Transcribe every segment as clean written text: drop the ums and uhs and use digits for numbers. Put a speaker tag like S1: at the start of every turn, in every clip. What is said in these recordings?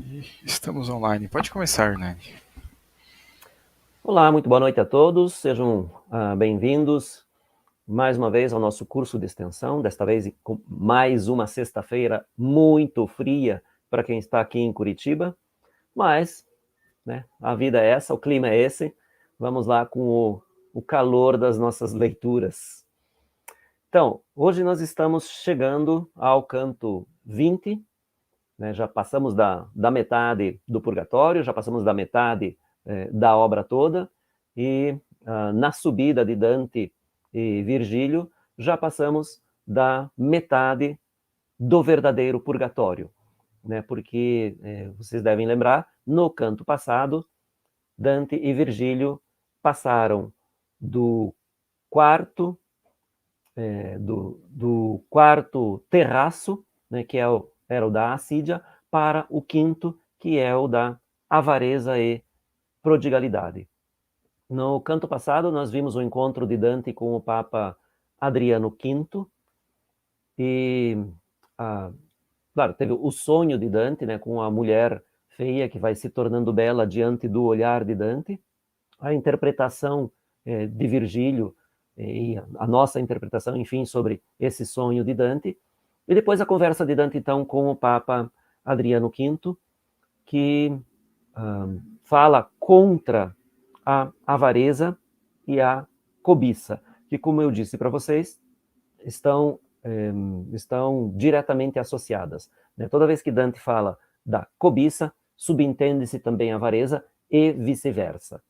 S1: E estamos online. Pode começar, Hernani.
S2: Olá, muito boa noite a todos. Sejam bem-vindos mais uma vez ao nosso curso de extensão, desta vez com mais uma sexta-feira muito fria para quem está aqui em Curitiba, mas né, a vida é essa, o clima é esse. Vamos lá com o calor das nossas leituras. Então, hoje nós estamos chegando ao canto 20, né, já passamos da metade do Purgatório, já passamos da metade da obra toda, e na subida de Dante e Virgílio, já passamos da metade do verdadeiro Purgatório, né, porque vocês devem lembrar, no canto passado, Dante e Virgílio passaram do quarto, do quarto terraço, né, que era o da assídia, para o quinto, que é o da avareza e prodigalidade. No canto passado, nós vimos o encontro de Dante com o Papa Adriano V, e, claro, teve o sonho de Dante, né, com a mulher feia que vai se tornando bela diante do olhar de Dante, a interpretação de Virgílio e a nossa interpretação, enfim, sobre esse sonho de Dante, e depois a conversa de Dante, então, com o Papa Adriano V, que fala contra a avareza e a cobiça, que, como eu disse para vocês, estão diretamente associadas, né? Toda vez que Dante fala da cobiça, subentende-se também a avareza e vice-versa.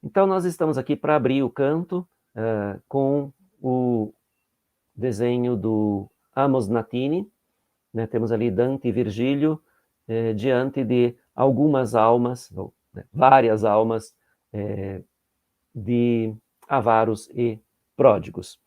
S2: Então, nós estamos aqui para abrir o canto com o desenho do Amos Natini, né? Temos ali Dante e Virgílio diante de algumas almas, ou, né, várias almas de avaros e pródigos.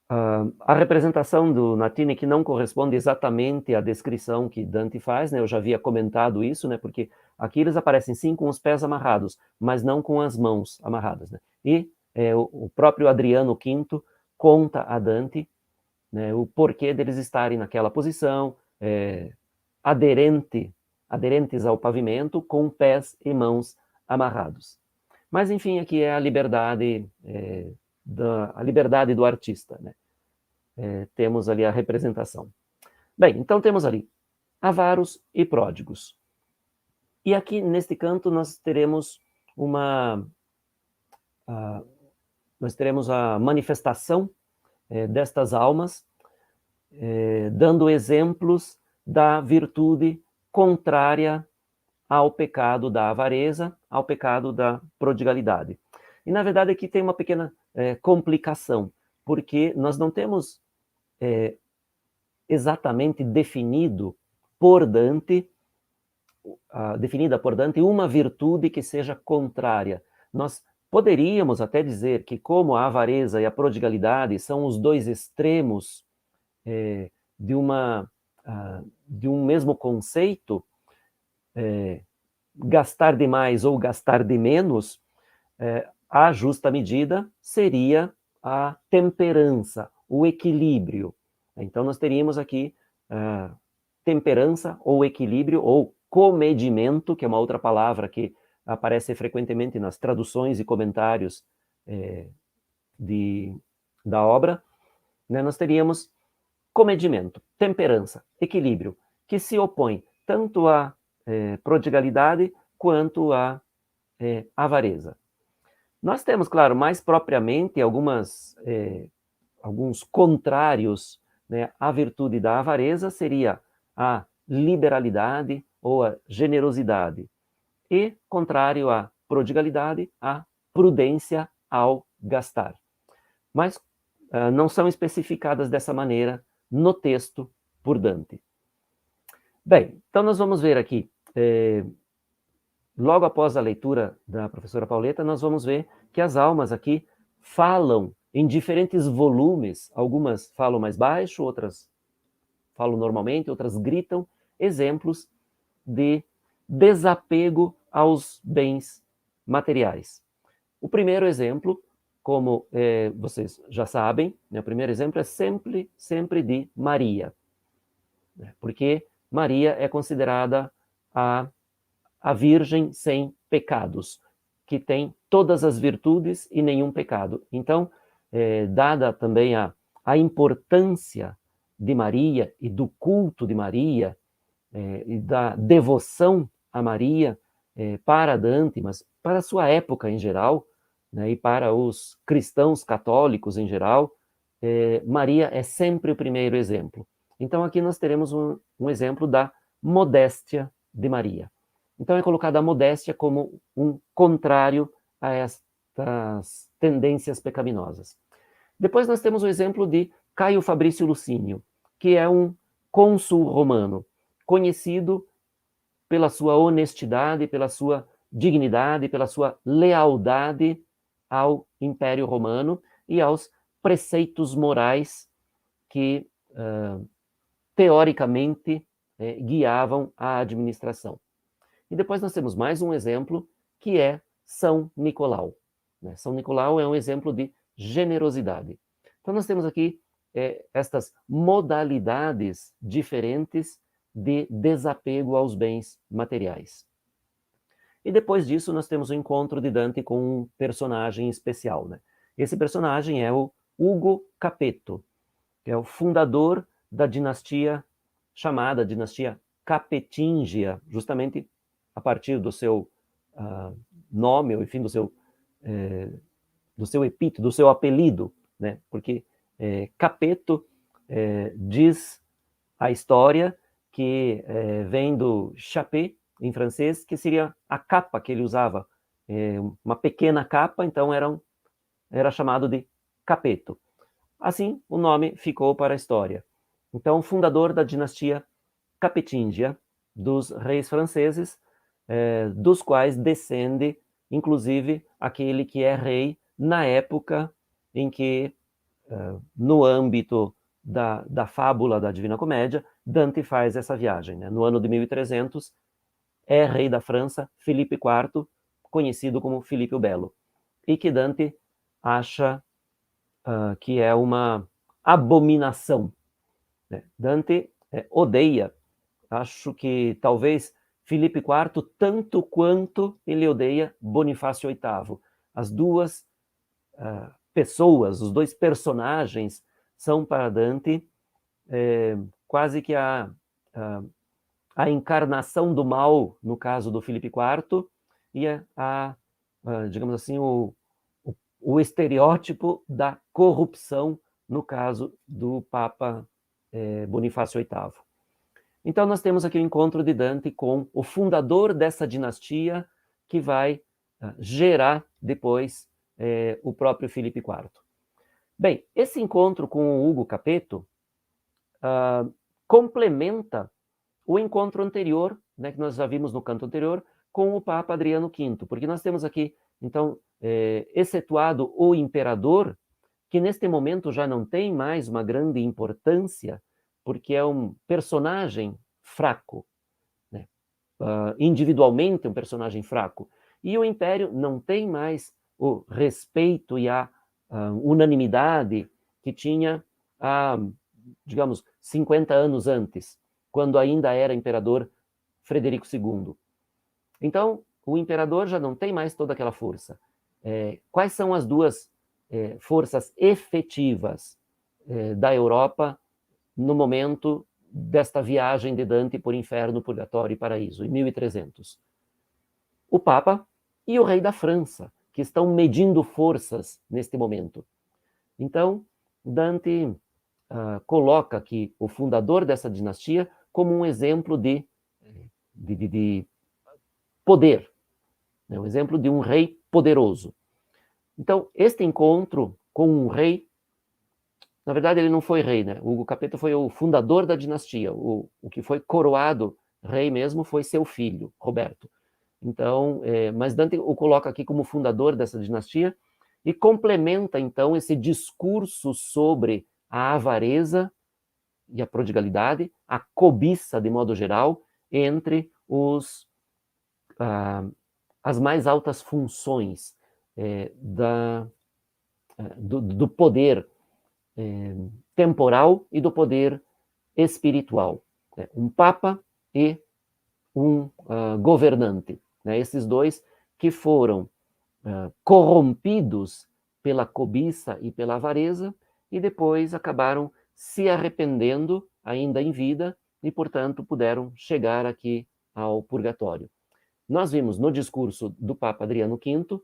S2: A representação do Natini, que não corresponde exatamente à descrição que Dante faz, né? Eu já havia comentado isso, né? Porque aqui eles aparecem sim com os pés amarrados, mas não com as mãos amarradas, né? E o próprio Adriano V conta a Dante, né, o porquê deles estarem naquela posição, aderentes ao pavimento, com pés e mãos amarrados. Mas, enfim, aqui é a liberdade, a liberdade do artista, né? Temos ali a representação. Bem, então temos ali avaros e pródigos. E aqui, neste canto, nós teremos a manifestação destas almas, dando exemplos da virtude contrária ao pecado da avareza, ao pecado da prodigalidade. E, na verdade, aqui tem uma pequena complicação, porque nós não temos exatamente definida por Dante uma virtude que seja contrária. Nós poderíamos até dizer que, como a avareza e a prodigalidade são os dois extremos de um mesmo conceito, gastar demais ou gastar de menos, a justa medida seria a temperança, o equilíbrio. Então, nós teríamos aqui temperança ou equilíbrio, ou comedimento, que é uma outra palavra que aparece frequentemente nas traduções e comentários da obra, né? Nós teríamos comedimento, temperança, equilíbrio, que se opõe tanto à prodigalidade quanto à avareza. Nós temos, claro, mais propriamente alguns contrários, né? A virtude da avareza seria a liberalidade ou a generosidade, e, contrário à prodigalidade, a prudência ao gastar. Mas não são especificadas dessa maneira no texto por Dante. Bem, então nós vamos ver aqui, logo após a leitura da professora Pauleta, nós vamos ver que as almas aqui falam em diferentes volumes, algumas falam mais baixo, outras falam normalmente, outras gritam, exemplos de desapego aos bens materiais. O primeiro exemplo, como vocês já sabem, né, o primeiro exemplo é sempre de Maria, né, porque Maria é considerada a Virgem sem pecados, que tem todas as virtudes e nenhum pecado. Então, dada também a importância de Maria e do culto de Maria, e da devoção a Maria para Dante, mas para a sua época em geral, né, e para os cristãos católicos em geral, Maria é sempre o primeiro exemplo. Então aqui nós teremos um exemplo da modéstia de Maria. Então é colocada a modéstia como um contrário a estas tendências pecaminosas. Depois nós temos o exemplo de Caio Fabrício Lucínio, que é um cônsul romano, conhecido pela sua honestidade, pela sua dignidade, pela sua lealdade ao Império Romano e aos preceitos morais que, teoricamente, guiavam a administração. E depois nós temos mais um exemplo, que é São Nicolau. São Nicolau é um exemplo de generosidade. Então nós temos aqui estas modalidades diferentes de desapego aos bens materiais. E depois disso nós temos o encontro de Dante com um personagem especial. Esse personagem é o Ugo Capeto, que é o fundador da dinastia chamada dinastia Capetingia, justamente a partir do seu nome, ou enfim, do seu epíteto, do seu apelido, porque Capeto diz a história que vem do chapé, em francês, que seria a capa que ele usava, uma pequena capa, então era chamado de Capeto. Assim, o nome ficou para a história. Então, fundador da dinastia Capetingia, dos reis franceses, dos quais descende, inclusive, aquele que é rei na época em que, no âmbito da fábula da Divina Comédia, Dante faz essa viagem. No ano de 1300, é rei da França Filipe IV, conhecido como Filipe o Belo, e que Dante acha que é uma abominação. Dante odeia, acho que talvez Filipe IV tanto quanto ele odeia Bonifácio VIII. As duas pessoas, os dois personagens são para Dante quase que a encarnação do mal, no caso do Filipe IV, e digamos assim, o estereótipo da corrupção, no caso do Papa Bonifácio VIII. Então nós temos aqui o encontro de Dante com o fundador dessa dinastia, que vai gerar depois o próprio Filipe IV. Bem, esse encontro com o Ugo Capeto complementa o encontro anterior, que nós já vimos no canto anterior, com o Papa Adriano V, porque nós temos aqui, então, excetuado o imperador, que neste momento já não tem mais uma grande importância, porque é um personagem fraco, individualmente um personagem fraco, e o império não tem mais o respeito e a unanimidade que tinha há, digamos, 50 anos antes, quando ainda era imperador Frederico II. Então, o imperador já não tem mais toda aquela força. Quais são as duas forças efetivas da Europa no momento desta viagem de Dante por inferno, purgatório e paraíso, em 1300? O Papa e o rei da França, que estão medindo forças neste momento. Então, Dante coloca aqui o fundador dessa dinastia como um exemplo de poder, um exemplo de um rei poderoso. Então, este encontro com um rei, na verdade ele não foi rei, O Ugo Capeto foi o fundador da dinastia, o que foi coroado rei mesmo foi seu filho, Roberto. Então, mas Dante o coloca aqui como fundador dessa dinastia e complementa, então, esse discurso sobre a avareza e a prodigalidade, a cobiça, de modo geral, entre as mais altas funções do poder temporal e do poder espiritual. um papa e um governante, né? Esses dois que foram corrompidos pela cobiça e pela avareza e depois acabaram se arrependendo ainda em vida e, portanto, puderam chegar aqui ao purgatório. Nós vimos no discurso do Papa Adriano V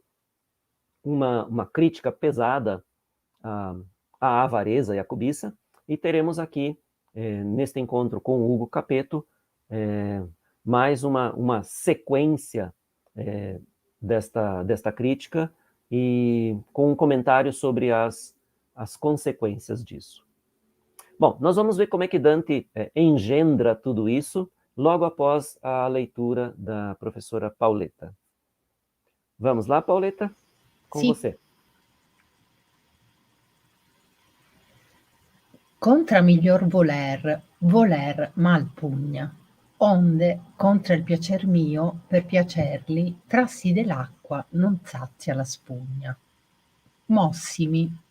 S2: uma crítica pesada à avareza e à cobiça, e teremos aqui, neste encontro com o Hugo Capetto, mais uma sequência desta crítica e com um comentário sobre as consequências disso. Bom, nós vamos ver como é que Dante engendra tudo isso logo após a leitura da professora Pauletta. Vamos lá, Pauletta? Com
S3: Sì.
S2: você.
S3: Contra miglior voler mal pugna, onde contra il piacer mio, per piacerli, trassi dell'acqua non sazia la spugna. Mossimi,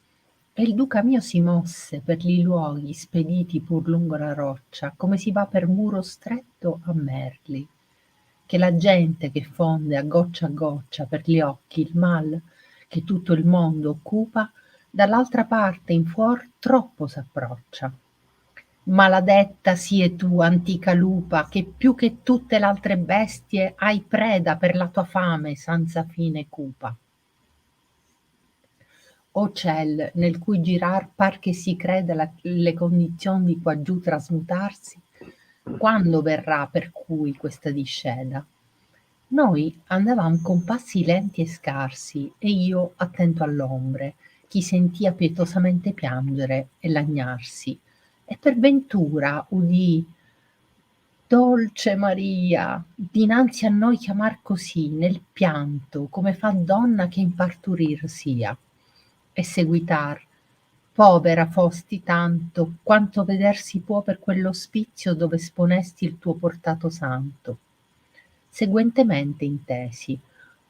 S3: e il duca mio si mosse per li luoghi spediti pur lungo la roccia, come si va per muro stretto a merli, che la gente che fonde a goccia per gli occhi il mal che tutto il mondo occupa, dall'altra parte in fuor troppo s'approccia. Maladetta sie tu, antica lupa, che più che tutte l'altre bestie hai preda per la tua fame senza fine cupa. O ciel, nel cui girar par che si creda le condizioni di quaggiù trasmutarsi, quando verrà per cui questa discesa? Noi andavam con passi lenti e scarsi, e io attento all'ombre, chi sentia pietosamente piangere e lagnarsi, e per ventura udì dolce Maria dinanzi a noi chiamar così nel pianto, come fa donna che in parturir sia, e seguitar: povera fosti tanto, quanto veder si può per quell'ospizio dove esponesti il tuo portato santo. Seguentemente intesi: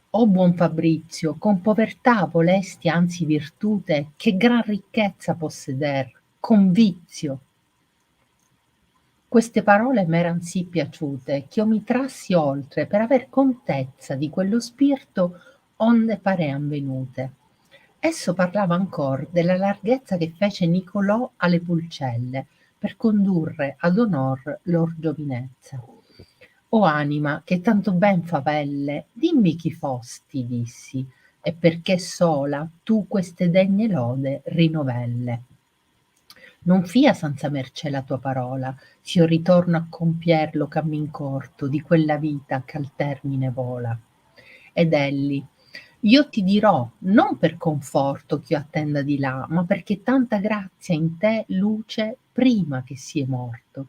S3: o buon Fabrizio, con povertà volesti anzi virtute, che gran ricchezza posseder, con vizio. Queste parole m'eran sì piaciute, ch'io mi trassi oltre per aver contezza di quello spirito onde parean venute. Esso parlava ancor della larghezza che fece Nicolò alle pulcelle, per condurre ad onor lor giovinezza. O anima, che tanto ben favelle, dimmi chi fosti, dissi, e perché sola tu queste degne lode rinovelle. Non fia senza mercé la tua parola, s'io ritorno a compierlo cammin corto di quella vita ch'al termine vola. Ed elli: io ti dirò, non per conforto ch'io attenda di là, ma perché tanta grazia in te luce prima che sie morto.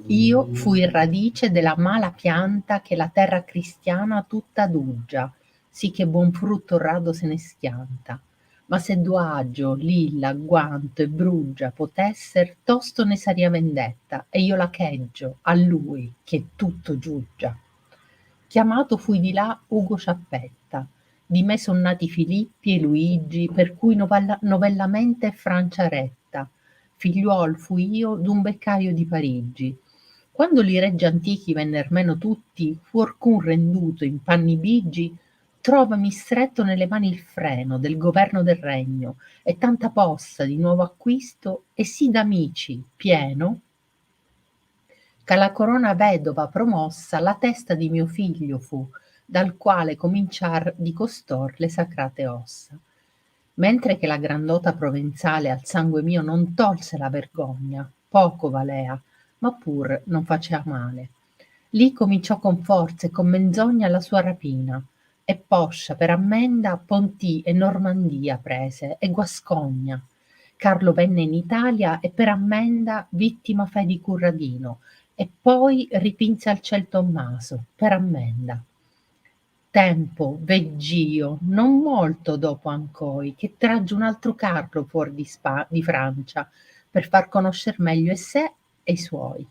S3: Io fui radice della mala pianta che la terra cristiana tutta aduggia, sì che buon frutto rado se ne schianta. Ma se Doagio, Lilla, Guanto e Bruggia potesser, tosto ne saria vendetta, e io la cheggio a lui che tutto giuggia. Chiamato fui di là Ugo Ciappetta, di me son nati Filippi e Luigi, per cui novellamente Francia retta. Figliuol fui io d'un beccaio di Parigi. Quando li reggi antichi venner meno tutti, fuorch'un renduto in panni bigi, trovami stretto nelle mani il freno del governo del regno, e tanta possa di nuovo acquisto, e sì d'amici pieno, che alla corona vedova promossa la testa di mio figlio fu, dal quale cominciar di costor le sacrate ossa. Mentre che la grandota provenzale al sangue mio non tolse la vergogna, poco valea, ma pur non facea male. Lì cominciò con forza e con menzogna la sua rapina, e poscia per ammenda Pontì e Normandia prese, e Guascogna. Carlo venne in Italia e per ammenda vittima fe di Curradino, e poi ripinse al ciel Tommaso, per ammenda. Tempo, vegg'io, non molto dopo ancoi, che tragge un altro carro fuor di Francia, per far conoscer meglio e sé e i suoi.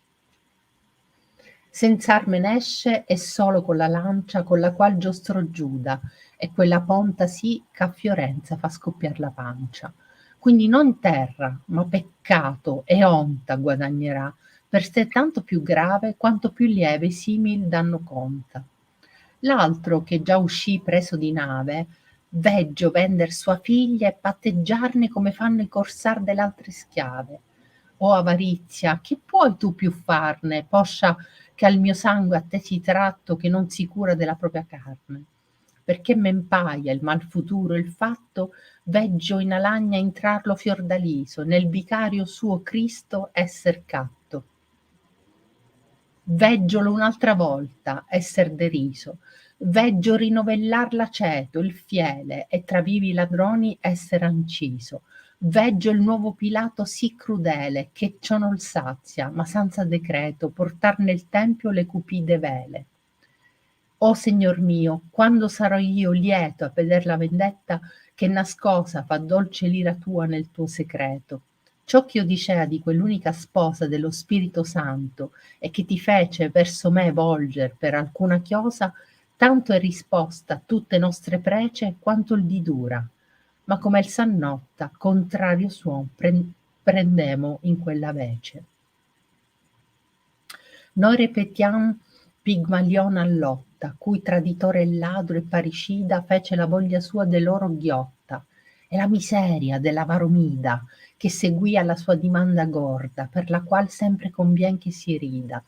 S3: Senz'arme esce e solo con la lancia con la qual giostrò Giuda, e quella ponta sì ch'a Fiorenza fa scoppiar la pancia. Quindi non terra, ma peccato e onta guadagnerà, per sé tanto più grave quanto più lieve i simil danno conta. L'altro, che già uscì preso di nave, veggio vender sua figlia e patteggiarne come fanno i corsar delle altre schiave. O avarizia, che puoi tu più farne, poscia che al mio sangue a te si tratto, che non si cura della propria carne? Perché men paia il mal futuro, il fatto, veggio in Alagna intrarlo fiordaliso, nel vicario suo Cristo esser catto. Veggiolo un'altra volta esser deriso, veggio rinovellar l'aceto, il fiele, e tra vivi ladroni esser anciso. Veggio il nuovo Pilato sì crudele, che ciò non sazia, ma senza decreto portar nel tempio le cupide vele. O Signor mio, quando sarò io lieto a veder la vendetta che nascosa fa dolce l'ira tua nel tuo secreto? Ciò ch'io dicea di quell'unica sposa dello Spirito Santo e che ti fece verso me volger per alcuna chiosa, tanto è risposta a tutte nostre prece quanto il di dura. Ma come il s'annotta, contrario suon prendemo in quella vece. Noi ripetiam Pigmalion allotta, cui traditore e ladro e parricida fece la voglia sua de loro ghiotta, e la miseria dell'avaro Mida, che seguia la sua dimanda gorda, per la qual sempre convien che si rida.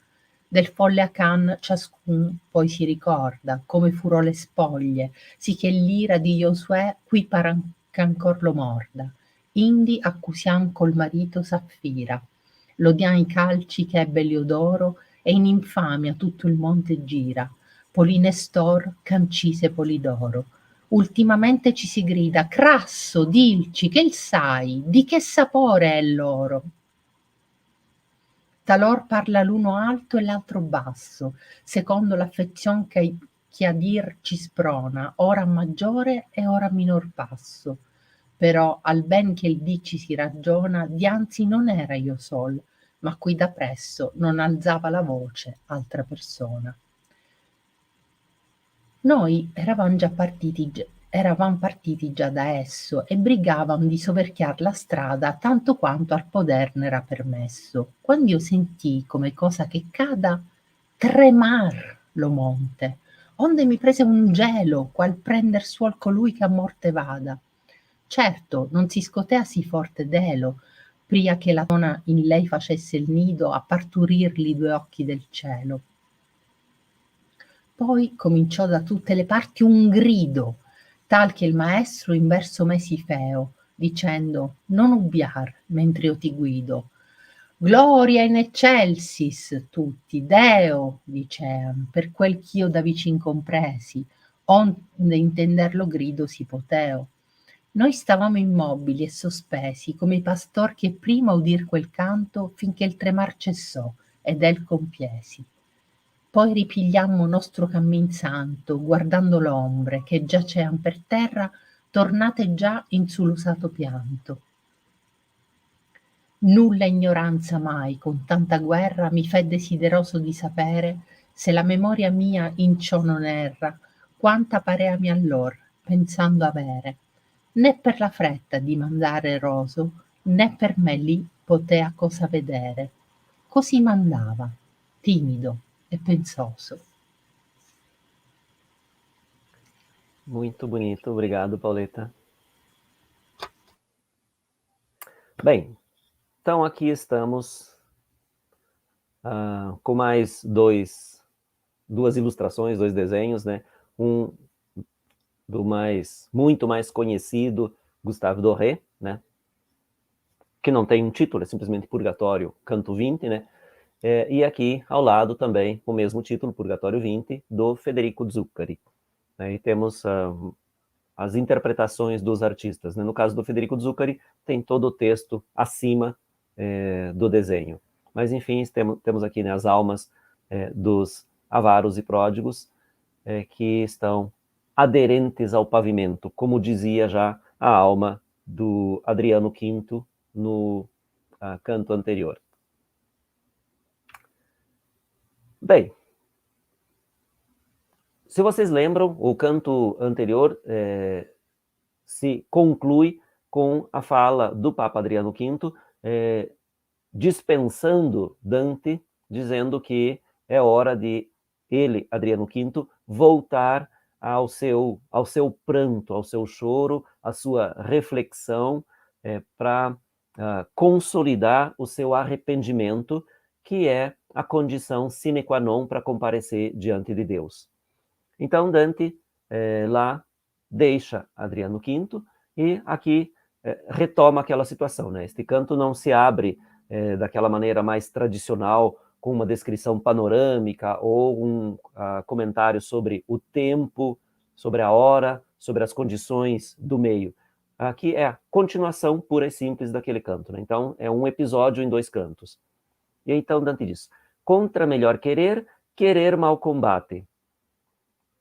S3: Del folle Acan ciascun poi si ricorda, come furò le spoglie, sì che l'ira di Giosuè qui paran ch'ancor lo morda. Indi accusiam col marito Saffira, lodiam i calci che ebbe Eliodoro, e in infamia tutto il monte gira. Polinestor ch'ancise Polidoro. Ultimamente ci si grida: Crasso, dilci, che il sai, di che sapore è l'oro? Talor parla l'uno alto e l'altro basso, secondo l'affezion che a dir ci sprona, ora a maggiore e ora a minor passo. Però al ben che il dici si ragiona, dianzi non era io sol, ma qui da presso non alzava la voce altra persona. Noi eravam partiti già da esso e brigavam di soverchiar la strada tanto quanto al poder n'era permesso, quand'io sentii come cosa che cada tremar lo monte, onde mi prese un gelo, qual prender suol colui che a morte vada. Certo, non si scotea sì forte d'elo, pria che la donna in lei facesse il nido a parturirli 2 occhi del cielo. Poi cominciò da tutte le parti un grido, tal che il maestro in verso me si feo, dicendo: non ubbiar mentr'io ti guido. Gloria in excelsis tutti, Deo, dicean, per quel ch'io da vicin compresi, onde intender lo grido si poteo. Noi stavamo immobili e sospesi, come i pastor che prima udir quel canto, finché il tremar cessò ed el compiesi. Poi ripigliammo nostro cammin santo, guardando l'ombre che giacean per terra, tornate già in su l'usato pianto. Nulla ignoranza mai, con tanta guerra, mi fe desideroso di sapere, se la memoria mia in ciò non erra, quanta pareami allor, pensando avere. Né per la fretta di mandare roso, né per me lì potea cosa vedere. Così mandava, timido e pensoso.
S2: Muito bonito, obrigado, Pauleta. Bem, então aqui estamos com mais duas ilustrações, 2 desenhos, né? Um do muito mais conhecido Gustave Doré, né? Que não tem um título, é simplesmente Purgatório, Canto 20, né? E aqui ao lado também o mesmo título, Purgatório 20, do Federico Zuccari. E temos as interpretações dos artistas, né? No caso do Federico Zuccari, tem todo o texto acima do desenho. Mas, enfim, temos aqui, né, as almas dos avaros e pródigos que estão aderentes ao pavimento, como dizia já a alma do Adriano V no canto anterior. Bem, se vocês lembram, o canto anterior se conclui com a fala do Papa Adriano V dispensando Dante, dizendo que é hora de ele, Adriano V, voltar ao seu pranto, ao seu choro, à sua reflexão, para consolidar o seu arrependimento, que é a condição sine qua non para comparecer diante de Deus. Então, Dante lá deixa Adriano V e aqui retoma aquela situação, né? Este canto não se abre daquela maneira mais tradicional, com uma descrição panorâmica ou um comentário sobre o tempo, sobre a hora, sobre as condições do meio. Aqui é a continuação pura e simples daquele canto, né? Então, é um episódio em 2 cantos. E então Dante diz: contra melhor querer, querer mal combate.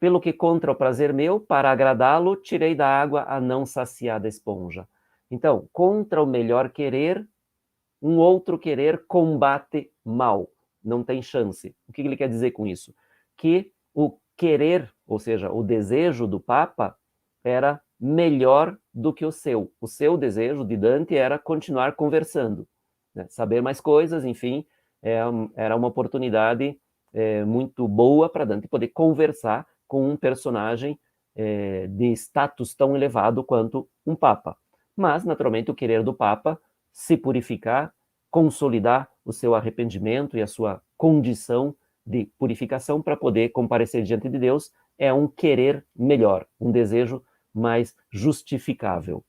S2: Pelo que contra o prazer meu, para agradá-lo, tirei da água a não saciada esponja. Então, contra o melhor querer, um outro querer combate mal. Não tem chance. O que ele quer dizer com isso? Que o querer, ou seja, o desejo do Papa, era melhor do que o seu. O seu desejo de Dante era continuar conversando, né? Saber mais coisas, enfim, era uma oportunidade muito boa para Dante poder conversar com um personagem de status tão elevado quanto um Papa. Mas, naturalmente, o querer do Papa se purificar, consolidar o seu arrependimento e a sua condição de purificação para poder comparecer diante de Deus, é um querer melhor, um desejo mais justificável.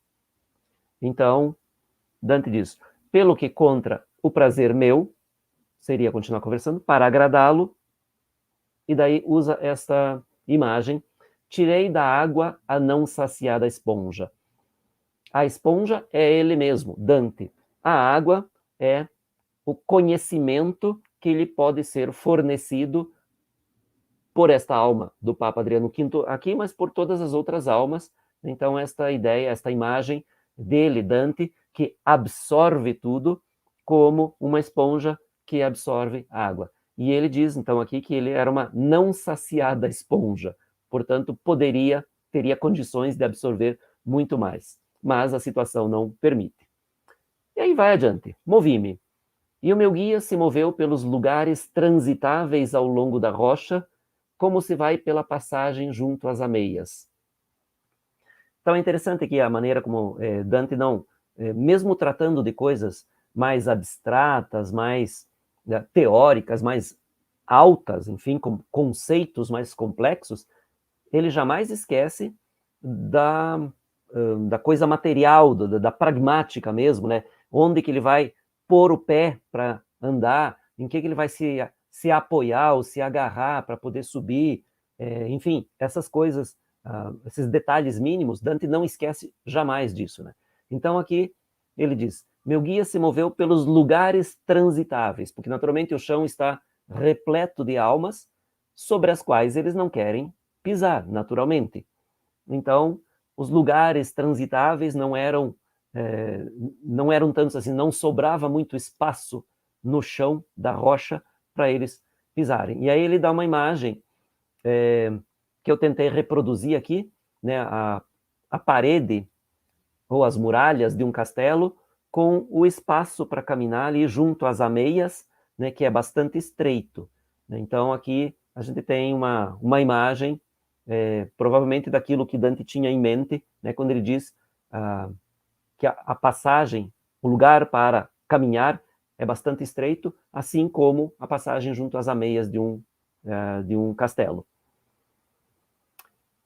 S2: Então, Dante diz: pelo que contra o prazer meu, seria continuar conversando, para agradá-lo, e daí usa esta imagem: tirei da água a não saciada esponja. A esponja é ele mesmo, Dante. A água é o conhecimento que lhe pode ser fornecido por esta alma do Papa Adriano V aqui, mas por todas as outras almas. Então, esta ideia, esta imagem dele, Dante, que absorve tudo como uma esponja que absorve água. E ele diz, então, aqui que ele era uma não saciada esponja, portanto, teria condições de absorver muito mais. Mas a situação não permite. E aí vai adiante. Movi-me. E o meu guia se moveu pelos lugares transitáveis ao longo da rocha, como se vai pela passagem junto às ameias. Então é interessante que a maneira como Dante não, mesmo tratando de coisas mais abstratas, mais teóricas, mais altas, enfim, com conceitos mais complexos, ele jamais esquece da coisa material, da pragmática mesmo, né? Onde que ele vai pôr o pé para andar, em que ele vai se apoiar ou se agarrar para poder subir, enfim, essas coisas, esses detalhes mínimos, Dante não esquece jamais disso, né? Então aqui ele diz: meu guia se moveu pelos lugares transitáveis, porque naturalmente o chão está repleto de almas sobre as quais eles não querem pisar, naturalmente. Então, os lugares transitáveis não eram tantos assim, não sobrava muito espaço no chão da rocha para eles pisarem. E aí ele dá uma imagem que eu tentei reproduzir aqui, né, a parede ou as muralhas de um castelo com o espaço para caminhar ali junto às ameias, né, que é bastante estreito. Então aqui a gente tem uma imagem provavelmente daquilo que Dante tinha em mente, né, quando ele diz que a passagem, o lugar para caminhar é bastante estreito, assim como a passagem junto às ameias de um castelo.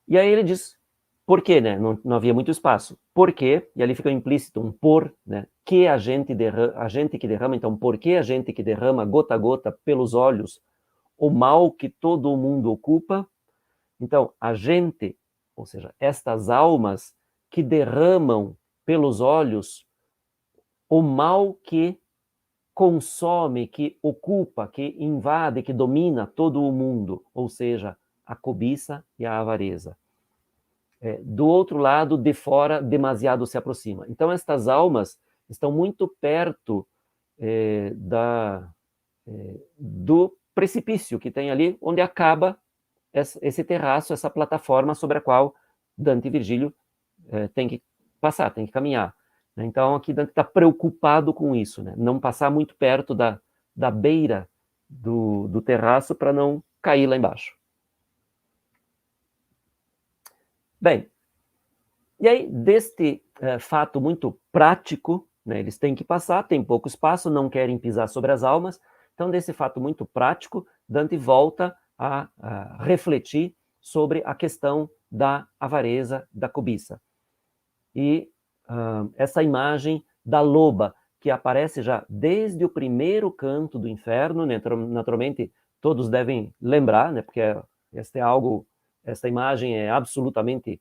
S2: E aí ele diz, por quê, né? Não havia muito espaço. Por quê? E ali fica implícito um por, né? Que a gente que derrama, então, por que a gente que derrama gota a gota pelos olhos o mal que todo o mundo ocupa? Então, a gente, ou seja, estas almas que derramam pelos olhos o mal que consome, que ocupa, que invade, que domina todo o mundo, ou seja, a cobiça e a avareza. Do outro lado, de fora, demasiado se aproxima. Então, estas almas estão muito perto do precipício que tem ali, onde acaba esse terraço, essa plataforma sobre a qual Dante e Virgílio tem que passar, tem que caminhar. Então, aqui Dante está preocupado com isso, né? Não passar muito perto da beira do terraço para não cair lá embaixo. Bem, e aí, deste fato muito prático, né, eles têm que passar, tem pouco espaço, não querem pisar sobre as almas, então, desse fato muito prático, Dante volta a refletir sobre a questão da avareza, da cobiça. E essa imagem da loba, que aparece já desde o primeiro canto do inferno, né? Naturalmente todos devem lembrar, né? Porque esta imagem é absolutamente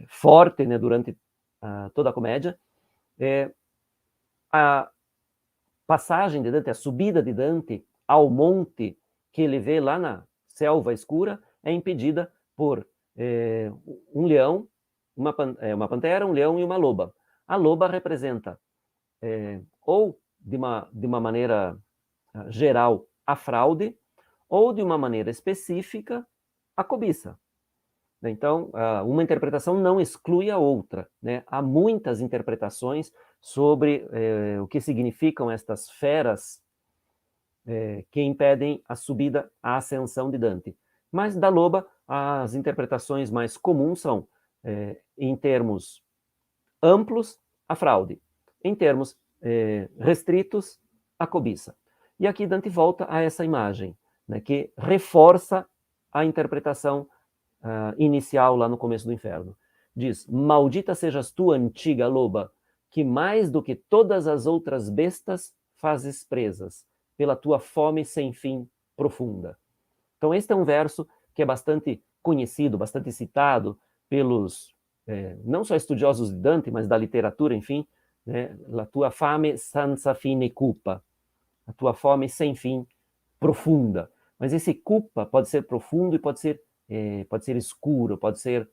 S2: forte, né? Durante toda a comédia. A passagem de Dante, a subida de Dante ao monte que ele vê lá na selva escura, é impedida por um leão, uma pantera, um leão e uma loba. A loba representa, ou de uma maneira geral, a fraude, ou de uma maneira específica, a cobiça. Então, uma interpretação não exclui a outra, né? Há muitas interpretações sobre o que significam estas feras que impedem a subida, a ascensão de Dante. Mas da loba, as interpretações mais comuns são, em termos amplos, a fraude, em termos restritos, a cobiça. E aqui Dante volta a essa imagem, né, que reforça a interpretação inicial lá no começo do inferno. Diz: maldita sejas tu, antiga loba, que mais do que todas as outras bestas fazes presas, pela tua fome sem fim profunda. Então este é um verso que é bastante conhecido, bastante citado pelos, não só estudiosos de Dante, mas da literatura, enfim, né? La tua fame senza fine culpa, a tua fome sem fim profunda. Mas esse culpa pode ser profundo e pode ser escuro, pode ser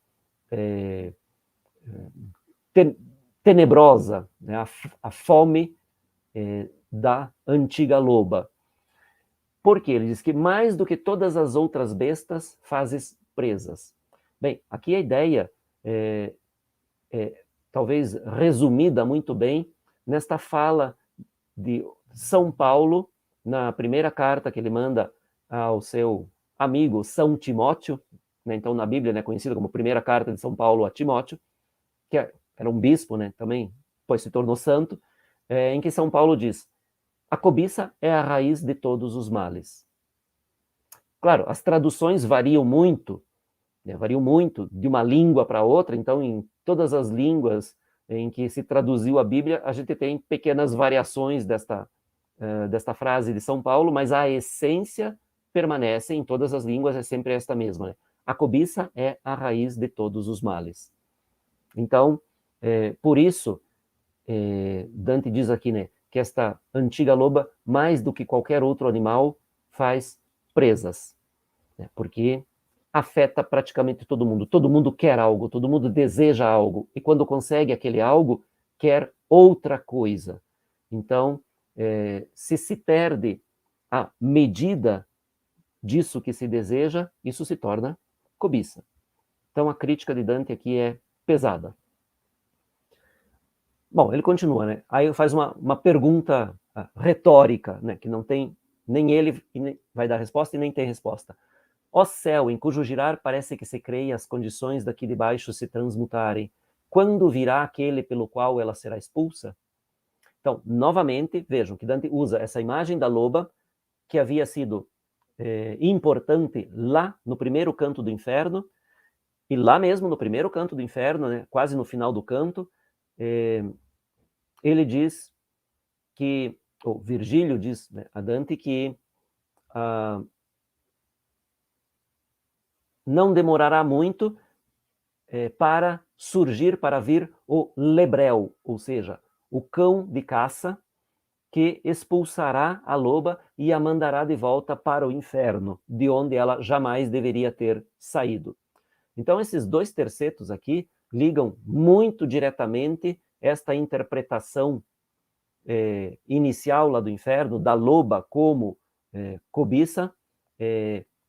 S2: tenebrosa, né? A fome da antiga loba. Porque ele diz que mais do que todas as outras bestas fazes presas. Bem, aqui a ideia é talvez resumida muito bem nesta fala de São Paulo, na primeira carta que ele manda ao seu amigo São Timóteo, né? Então na Bíblia é, né, conhecida como primeira carta de São Paulo a Timóteo, que era um bispo, né, também, depois se tornou santo, em que São Paulo diz: a cobiça é a raiz de todos os males. Claro, as traduções variam muito, né, de uma língua para outra, então em todas as línguas em que se traduziu a Bíblia, a gente tem pequenas variações desta frase de São Paulo, mas a essência permanece em todas as línguas, é sempre esta mesma, né? A cobiça é a raiz de todos os males. Então, por isso, Dante diz aqui, né, que esta antiga loba, mais do que qualquer outro animal, faz presas, né, porque afeta praticamente todo mundo quer algo, todo mundo deseja algo, e quando consegue aquele algo, quer outra coisa. Então, se perde a medida disso que se deseja, isso se torna cobiça. Então, a crítica de Dante aqui é pesada. Bom, ele continua, né? Aí faz uma pergunta retórica, né? Que não tem, nem ele vai dar resposta e nem tem resposta. Ó céu, em cujo girar parece que se creia as condições daqui de baixo se transmutarem, quando virá aquele pelo qual ela será expulsa? Então, novamente, vejam que Dante usa essa imagem da loba, que havia sido importante lá no primeiro canto do inferno, e lá mesmo no primeiro canto do inferno, né, quase no final do canto, ele diz que, ou Virgílio diz, né, a Dante que não demorará muito para surgir, para vir o lebrel, ou seja, o cão de caça que expulsará a loba e a mandará de volta para o inferno, de onde ela jamais deveria ter saído. Então, esses dois tercetos aqui ligam muito diretamente esta interpretação inicial lá do inferno, da loba como cobiça,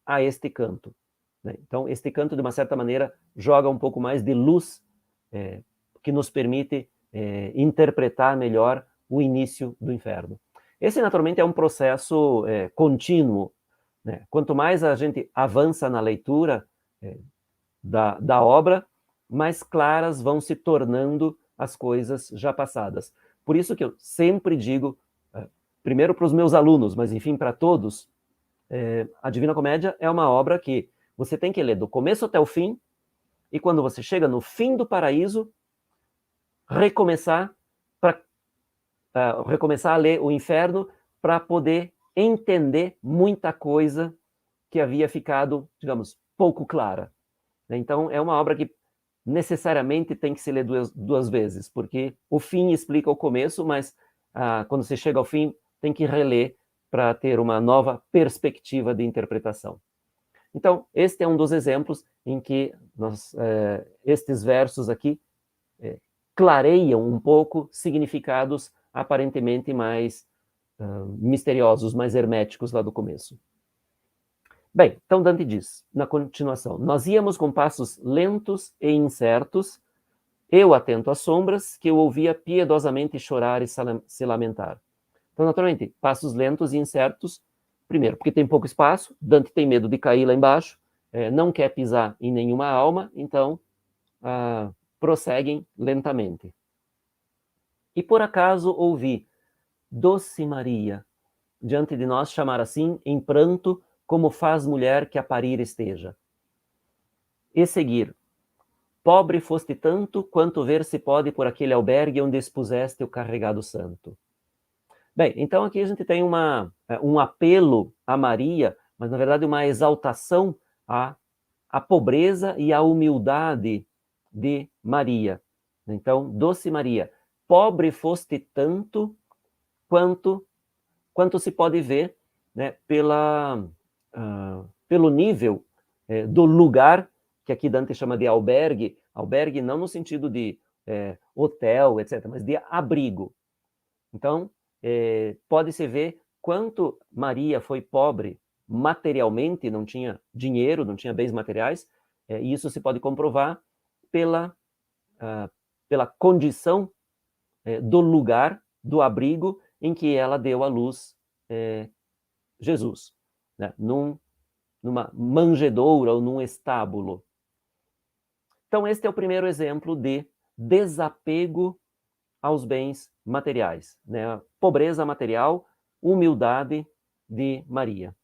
S2: a este canto, né? Então, este canto, de uma certa maneira, joga um pouco mais de luz, que nos permite interpretar melhor o início do inferno. Esse, naturalmente, é um processo contínuo, né? Quanto mais a gente avança na leitura da obra, mais claras vão se tornando as coisas já passadas. Por isso que eu sempre digo, primeiro para os meus alunos, mas enfim para todos, a Divina Comédia é uma obra que você tem que ler do começo até o fim, e quando você chega no fim do paraíso, recomeçar a ler o inferno para poder entender muita coisa que havia ficado, digamos, pouco clara. Então, é uma obra que necessariamente tem que se ler duas vezes, porque o fim explica o começo, mas quando você chega ao fim, tem que reler para ter uma nova perspectiva de interpretação. Então, este é um dos exemplos em que estes versos aqui clareiam um pouco significados aparentemente mais misteriosos, mais herméticos lá do começo. Bem, então Dante diz, na continuação, nós íamos com passos lentos e incertos, eu atento às sombras, que eu ouvia piedosamente chorar e se lamentar. Então, naturalmente, passos lentos e incertos, primeiro, porque tem pouco espaço, Dante tem medo de cair lá embaixo, não quer pisar em nenhuma alma, então prosseguem lentamente. E por acaso ouvi, doce Maria, diante de nós chamar assim, em pranto, como faz mulher que a parir esteja. E seguir, pobre foste tanto, quanto ver se pode por aquele albergue onde expuseste o carregado santo. Bem, então aqui a gente tem um apelo a Maria, mas na verdade uma exaltação à pobreza e à humildade de Maria. Então, doce Maria, pobre foste tanto, quanto se pode ver, né, pelo nível do lugar, que aqui Dante chama de albergue não no sentido de hotel, etc., mas de abrigo. Então, pode-se ver quanto Maria foi pobre materialmente, não tinha dinheiro, não tinha bens materiais, e isso se pode comprovar pela condição do lugar, do abrigo, em que ela deu à luz Jesus, né? Numa manjedoura ou num estábulo. Então, este é o primeiro exemplo de desapego aos bens materiais, né? Pobreza material, humildade de Maria.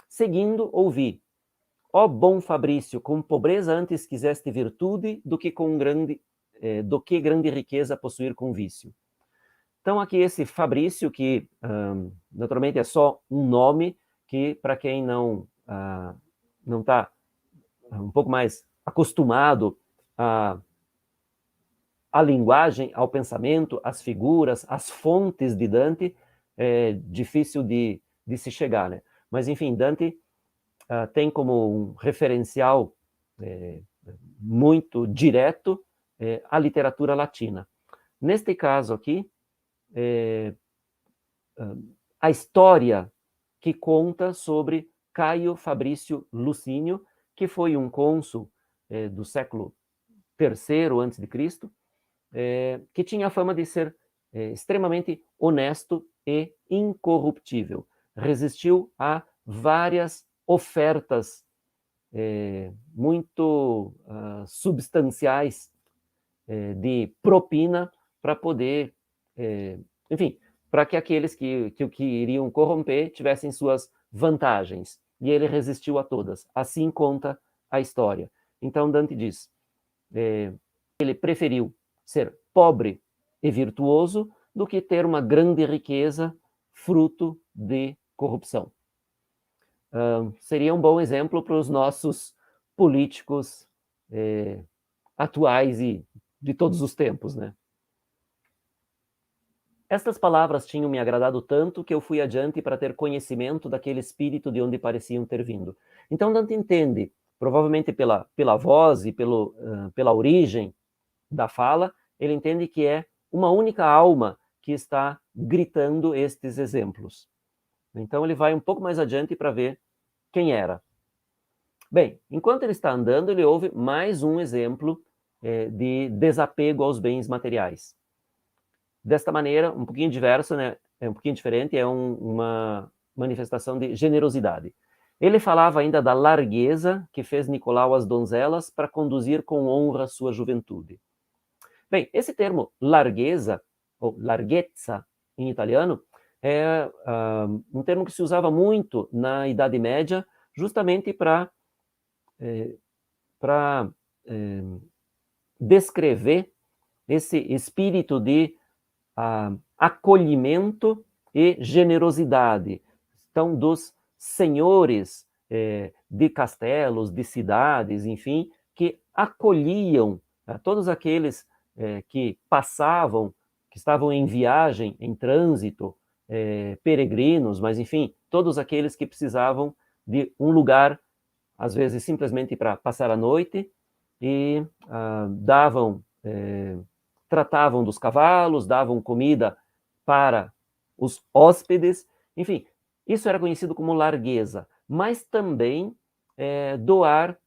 S2: Seguindo, ouvi, ó bom Fabrício, com pobreza antes quiseste virtude do que grande riqueza possuir com vício. Então, aqui esse Fabrício, que naturalmente é só um nome, que para quem não está um pouco mais acostumado à linguagem, ao pensamento, às figuras, às fontes de Dante, é difícil de se chegar, né? Mas, enfim, Dante tem como um referencial muito direto a literatura latina. Neste caso aqui, a história que conta sobre Caio Fabrício Lucínio, que foi um cônsul do século III a.C., que tinha a fama de ser extremamente honesto e incorruptível. Resistiu a várias ofertas muito substanciais de propina para poder, enfim, para que aqueles que iriam corromper tivessem suas vantagens. E ele resistiu a todas. Assim conta a história. Então Dante diz, ele preferiu ser pobre e virtuoso do que ter uma grande riqueza fruto de corrupção. Seria um bom exemplo para os nossos políticos atuais e de todos os tempos, né? Estas palavras tinham me agradado tanto que eu fui adiante para ter conhecimento daquele espírito de onde pareciam ter vindo. Então Dante entende, provavelmente pela voz e pela origem da fala, ele entende que é uma única alma que está gritando estes exemplos. Então ele vai um pouco mais adiante para ver quem era. Bem, enquanto ele está andando, ele ouve mais um exemplo de desapego aos bens materiais. Desta maneira, um pouquinho diverso, né? É um pouquinho diferente, é uma manifestação de generosidade. Ele falava ainda da largueza que fez Nicolau às donzelas para conduzir com honra sua juventude. Bem, esse termo largueza, ou larghezza em italiano, é um termo que se usava muito na Idade Média, justamente para descrever esse espírito de acolhimento e generosidade. Então, dos senhores de castelos, de cidades, enfim, que acolhiam todos aqueles que passavam, que estavam em viagem, em trânsito, peregrinos, mas enfim, todos aqueles que precisavam de um lugar, às vezes simplesmente para passar a noite, e tratavam dos cavalos, davam comida para os hóspedes, enfim, isso era conhecido como largueza, mas também doar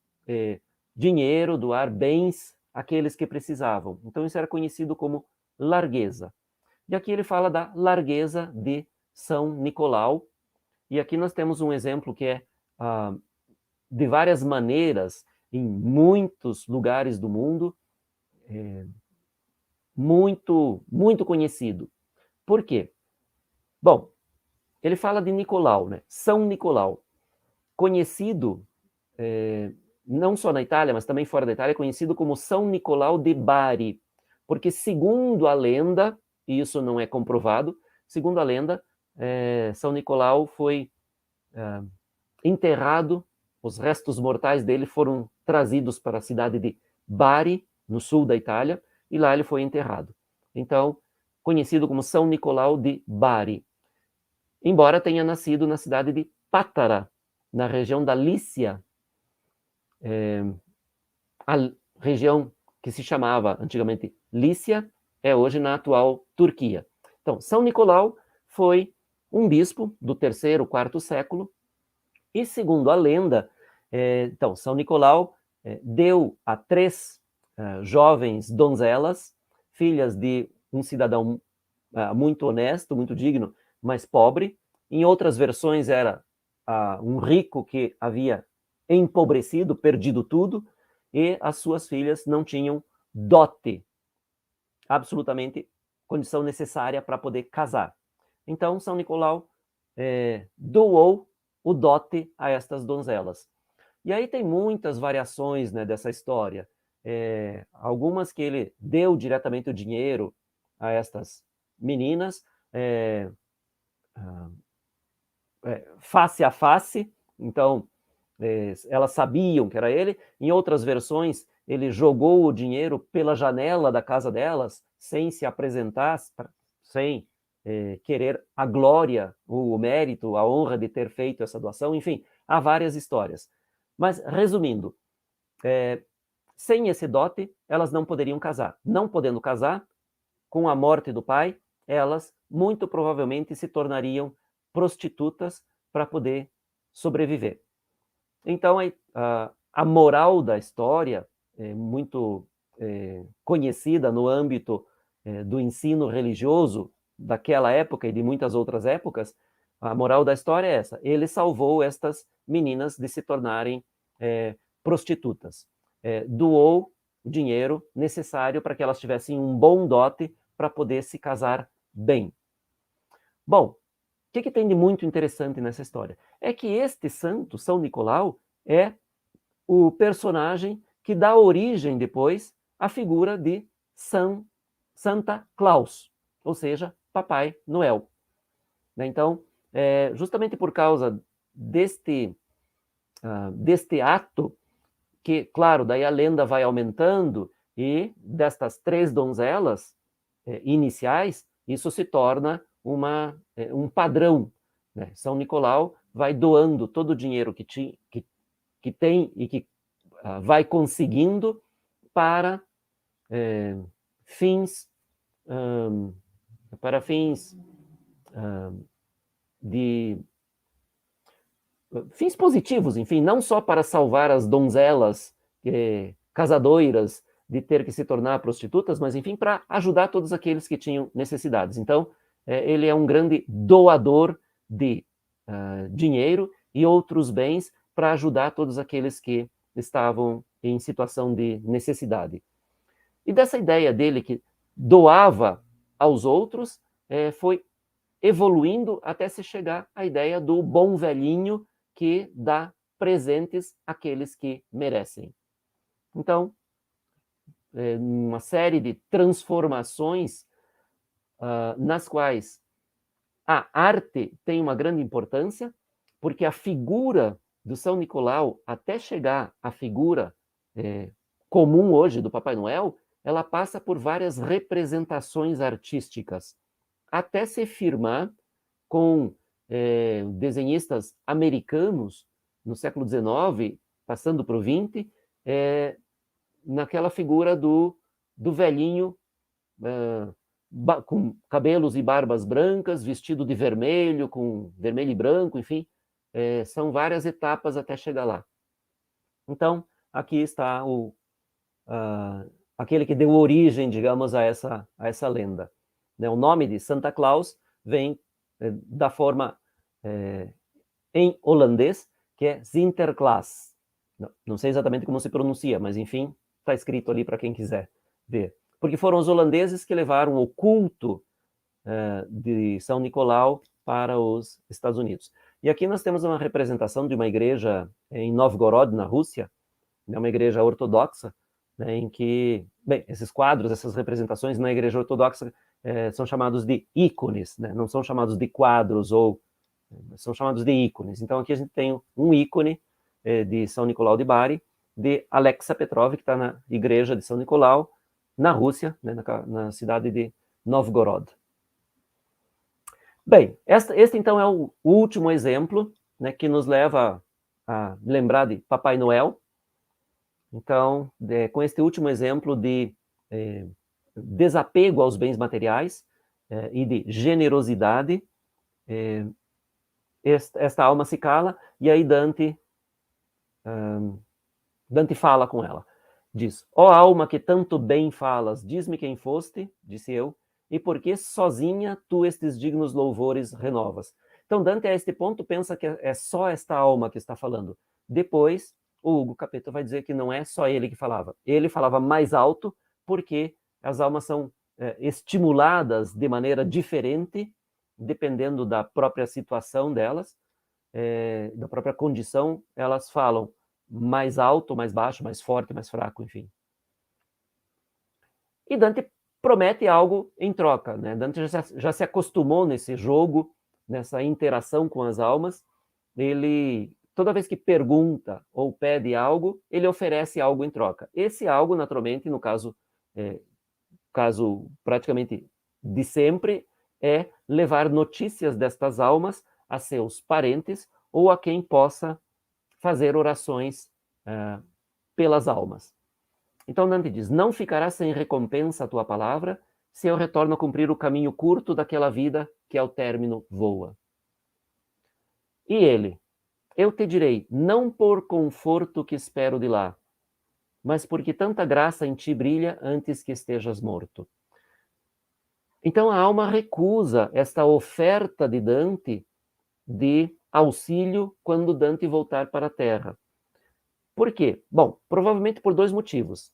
S2: dinheiro, doar bens àqueles que precisavam. Então isso era conhecido como largueza. E aqui ele fala da largueza de São Nicolau, e aqui nós temos um exemplo que é de várias maneiras, em muitos lugares do mundo, muito, muito conhecido. Por quê? Bom, ele fala de Nicolau, né? São Nicolau, conhecido não só na Itália, mas também fora da Itália, conhecido como São Nicolau de Bari, porque segundo a lenda, e isso não é comprovado, segundo a lenda, São Nicolau foi enterrado, os restos mortais dele foram trazidos para a cidade de Bari, no sul da Itália, e lá ele foi enterrado. Então, conhecido como São Nicolau de Bari. Embora tenha nascido na cidade de Pátara, na região da Lícia, a região que se chamava antigamente Lícia, é hoje na atual Turquia. Então, São Nicolau foi um bispo do terceiro, quarto século, e segundo a lenda, então, São Nicolau deu a 3 jovens donzelas, filhas de um cidadão muito honesto, muito digno, mas pobre. Em outras versões era um rico que havia empobrecido, perdido tudo, e as suas filhas não tinham dote, absolutamente condição necessária para poder casar. Então, São Nicolau doou o dote a estas donzelas. E aí tem muitas variações, né, dessa história. Algumas que ele deu diretamente o dinheiro a estas meninas, face a face, então elas sabiam que era ele. Em outras versões, ele jogou o dinheiro pela janela da casa delas, sem se apresentar, sem querer a glória, o mérito, a honra de ter feito essa doação. Enfim, há várias histórias. Mas, resumindo, sem esse dote, elas não poderiam casar. Não podendo casar, com a morte do pai, elas muito provavelmente se tornariam prostitutas para poder sobreviver. Então, a moral da história, muito conhecida no âmbito do ensino religioso daquela época e de muitas outras épocas, a moral da história é essa: ele salvou estas meninas de se tornarem prostitutas. Doou o dinheiro necessário para que elas tivessem um bom dote para poder se casar bem. Bom, o que tem de muito interessante nessa história? É que este santo, São Nicolau, é o personagem que dá origem depois à figura de Santa Claus, ou seja, Papai Noel. Então, justamente por causa deste ato, que, claro, daí a lenda vai aumentando, e destas 3 donzelas iniciais, isso se torna um padrão, né? São Nicolau vai doando todo o dinheiro que tem e que vai conseguindo para fins fins positivos, enfim, não só para salvar as donzelas casadoiras de ter que se tornar prostitutas, mas enfim, para ajudar todos aqueles que tinham necessidades. Então, ele é um grande doador de dinheiro e outros bens para ajudar todos aqueles que estavam em situação de necessidade. E dessa ideia dele que doava aos outros, foi evoluindo até se chegar à ideia do bom velhinho que dá presentes àqueles que merecem. Então, uma série de transformações nas quais a arte tem uma grande importância, porque a figura do São Nicolau, até chegar à figura comum hoje do Papai Noel, ela passa por várias representações artísticas, até se firmar com desenhistas americanos no século XIX, passando para o XX, naquela figura do velhinho com cabelos e barbas brancas, vestido de vermelho, com vermelho e branco, enfim, são várias etapas até chegar lá. Então, aqui está aquele que deu origem, digamos, a essa lenda. O nome de Santa Claus vem da forma em holandês, que é Sinterklaas. Não sei exatamente como se pronuncia, mas enfim, está escrito ali para quem quiser ver. Porque foram os holandeses que levaram o culto de São Nicolau para os Estados Unidos. E aqui nós temos uma representação de uma igreja em Novgorod, na Rússia, uma igreja ortodoxa, em que, bem, esses quadros, essas representações na igreja ortodoxa são chamados de ícones, não são chamados de quadros, são chamados de ícones. Então aqui a gente tem um ícone de São Nicolau de Bari, de Alexa Petrov, que está na igreja de São Nicolau, na Rússia, na cidade de Novgorod. Bem, este então é o último exemplo, que nos leva a lembrar de Papai Noel. Então, com este último exemplo de desapego aos bens materiais e de generosidade, esta alma se cala, e aí Dante fala com ela. Diz: ó alma que tanto bem falas, diz-me quem foste, disse eu, e por que sozinha tu estes dignos louvores renovas. Então Dante, a este ponto, pensa que é só esta alma que está falando. Depois, o Hugo Capetto vai dizer que não é só ele que falava. Ele falava mais alto, porque as almas são estimuladas de maneira diferente, dependendo da própria situação delas, da própria condição, elas falam mais alto, mais baixo, mais forte, mais fraco, enfim. E Dante promete algo em troca, Dante já se acostumou nesse jogo, nessa interação com as almas. Ele, toda vez que pergunta ou pede algo, ele oferece algo em troca. Esse algo, naturalmente, no caso praticamente de sempre, é levar notícias destas almas a seus parentes ou a quem possa fazer orações pelas almas. Então Dante diz: não ficará sem recompensa a tua palavra, se eu retorno a cumprir o caminho curto daquela vida que ao término voa. E ele: eu te direi, não por conforto que espero de lá, mas porque tanta graça em ti brilha antes que estejas morto. Então a alma recusa esta oferta de Dante de auxílio quando Dante voltar para a Terra. Por quê? Bom, provavelmente por dois motivos.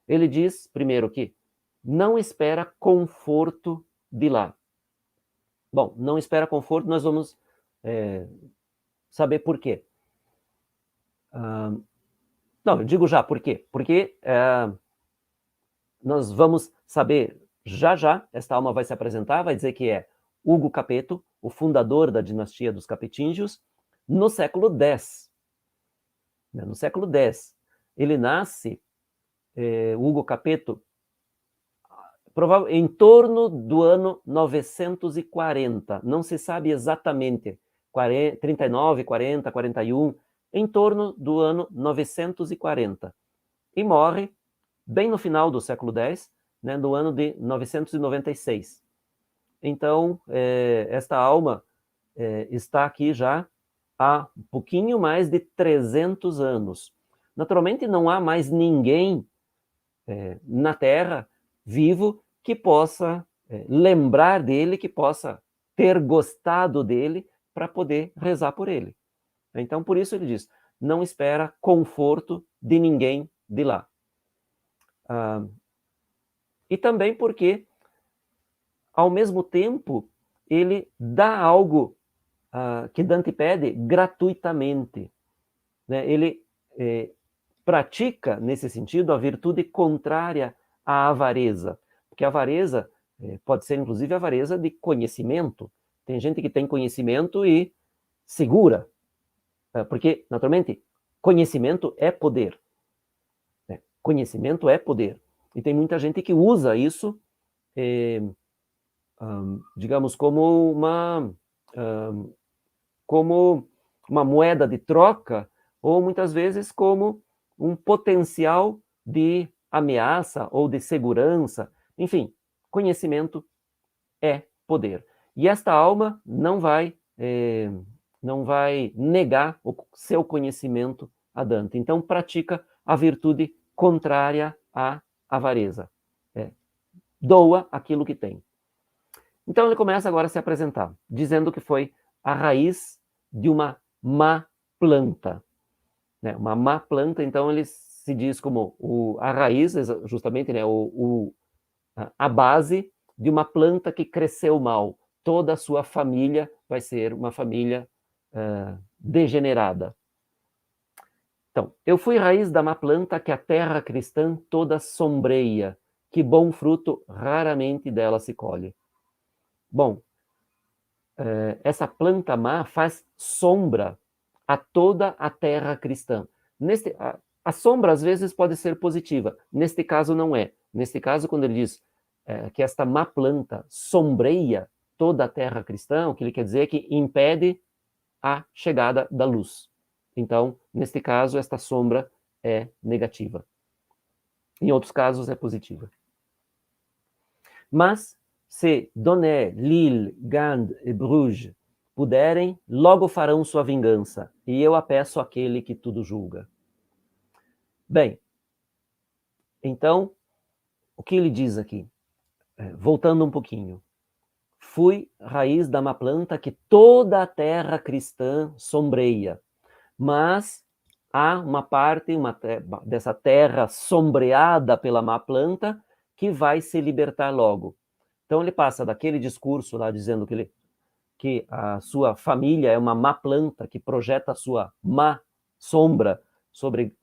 S2: Ele diz, primeiro, que não espera conforto de lá. Bom, não espera conforto, nós vamos saber por quê. Não, eu digo já por quê. Porque nós vamos saber já, esta alma vai se apresentar, vai dizer que é Hugo Capetto, o fundador da dinastia dos Capetingios, no século X. No século X. Ele nasce, Hugo Capetto, em torno do ano 940. Não se sabe exatamente, 39, 40, 41, em torno do ano 940. E morre bem no final do século X, no ano de 996. Então, esta alma está aqui já há um pouquinho mais de 300 anos. Naturalmente, não há mais ninguém na Terra, vivo, que possa lembrar dele, que possa ter gostado dele, para poder rezar por ele. Então, por isso ele diz, não espera conforto de ninguém de lá. E também porque, ao mesmo tempo, ele dá algo que Dante pede gratuitamente. Né? Ele pratica, nesse sentido, a virtude contrária à avareza. Porque a avareza pode ser, inclusive, a avareza de conhecimento. Tem gente que tem conhecimento e segura. Porque, naturalmente, conhecimento é poder. Né? Conhecimento é poder. E tem muita gente que usa isso, digamos, como uma moeda de troca, ou muitas vezes como um potencial de ameaça ou de segurança. Enfim, conhecimento é poder. E esta alma não vai negar o seu conhecimento a Dante. Então, pratica a virtude contrária à avareza. Doa aquilo que tem. Então, ele começa agora a se apresentar, dizendo que foi a raiz de uma má planta. Né? Uma má planta, então, ele se diz como a raiz, justamente, né? A base de uma planta que cresceu mal. Toda a sua família vai ser uma família degenerada. Então, eu fui raiz da má planta que a terra cristã toda sombreia, que bom fruto raramente dela se colhe. Bom, essa planta má faz sombra a toda a terra cristã. A sombra, às vezes, pode ser positiva. Neste caso, não é. Neste caso, quando ele diz que esta má planta sombreia toda a terra cristã, o que ele quer dizer é que impede a chegada da luz. Então, neste caso, esta sombra é negativa. Em outros casos, é positiva. Mas, se Doné, Lille, Gand e Bruges puderem, logo farão sua vingança, e eu a peço àquele que tudo julga. Bem, então, o que ele diz aqui? Voltando um pouquinho. Fui raiz da má planta que toda a terra cristã sombreia, mas há uma parte dessa terra sombreada pela má planta que vai se libertar logo. Então ele passa daquele discurso lá dizendo que a sua família é uma má planta que projeta a sua má sombra sobre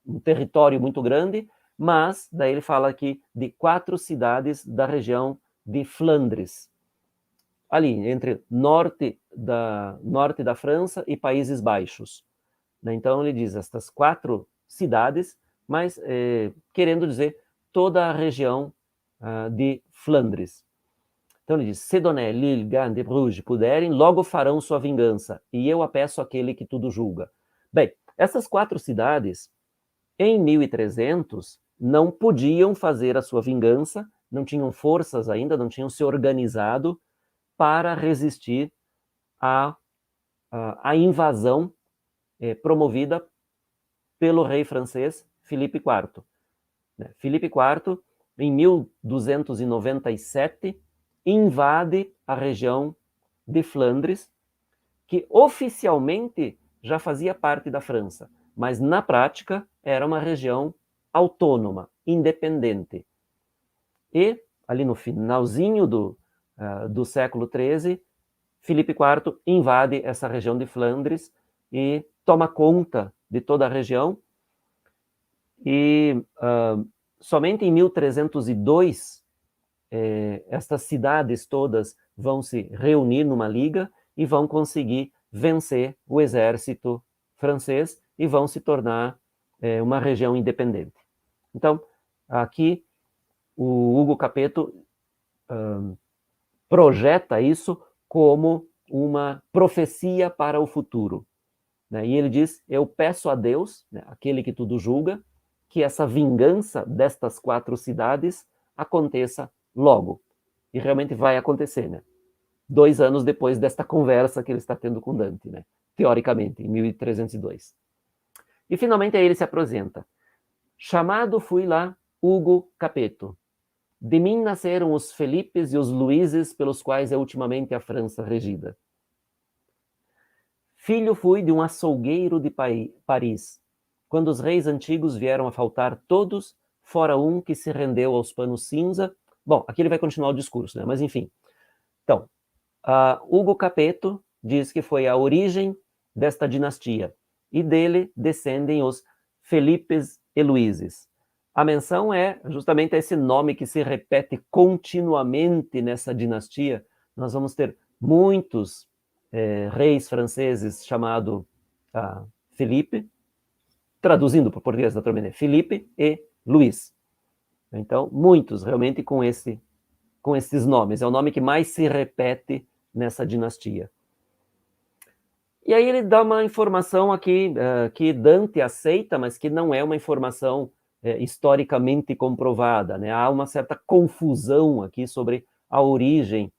S2: um território muito grande, mas daí ele fala aqui de 4 cidades da região de Flandres, ali entre norte da França e Países Baixos. Então ele diz estas 4 cidades, mas querendo dizer toda a região de Flandres. Então ele diz, se Doné, Lille, Gand e Bruges puderem, logo farão sua vingança, e eu a peço àquele que tudo julga. Bem, essas 4 cidades, em 1300, não podiam fazer a sua vingança, não tinham forças ainda, não tinham se organizado para resistir à invasão promovida pelo rei francês Filipe IV. Filipe IV, em 1297, invade a região de Flandres, que oficialmente já fazia parte da França, mas na prática era uma região autônoma, independente. E, ali no finalzinho do século XIII, Filipe IV invade essa região de Flandres e toma conta de toda a região. E somente em 1302, estas cidades todas vão se reunir numa liga e vão conseguir vencer o exército francês e vão se tornar uma região independente. Então, aqui o Hugo Capetto projeta isso como uma profecia para o futuro. Né? E ele diz, eu peço a Deus, né, aquele que tudo julga, que essa vingança destas 4 cidades aconteça logo. E realmente vai acontecer, né? 2 anos depois desta conversa que ele está tendo com Dante, né? Teoricamente, em 1302. E finalmente aí ele se apresenta. chamado fui lá Hugo Capeto. De mim nasceram os Felipes e os Luíses, pelos quais é ultimamente a França regida. Filho fui de um açougueiro de Paris, quando os reis antigos vieram a faltar todos, fora um que se rendeu aos panos cinza. Bom, aqui ele vai continuar o discurso, né? Mas enfim. Então, Hugo Capeto diz que foi a origem desta dinastia, e dele descendem os Felipes e Luíses. A menção é justamente esse nome que se repete continuamente nessa dinastia. Nós vamos ter muitos reis franceses chamado Felipe, traduzindo para o português naturalmente, Felipe e Luís. Então, muitos realmente com esses nomes. É o nome que mais se repete nessa dinastia. E aí ele dá uma informação aqui que Dante aceita, mas que não é uma informação historicamente comprovada, né? Há uma certa confusão aqui sobre a origem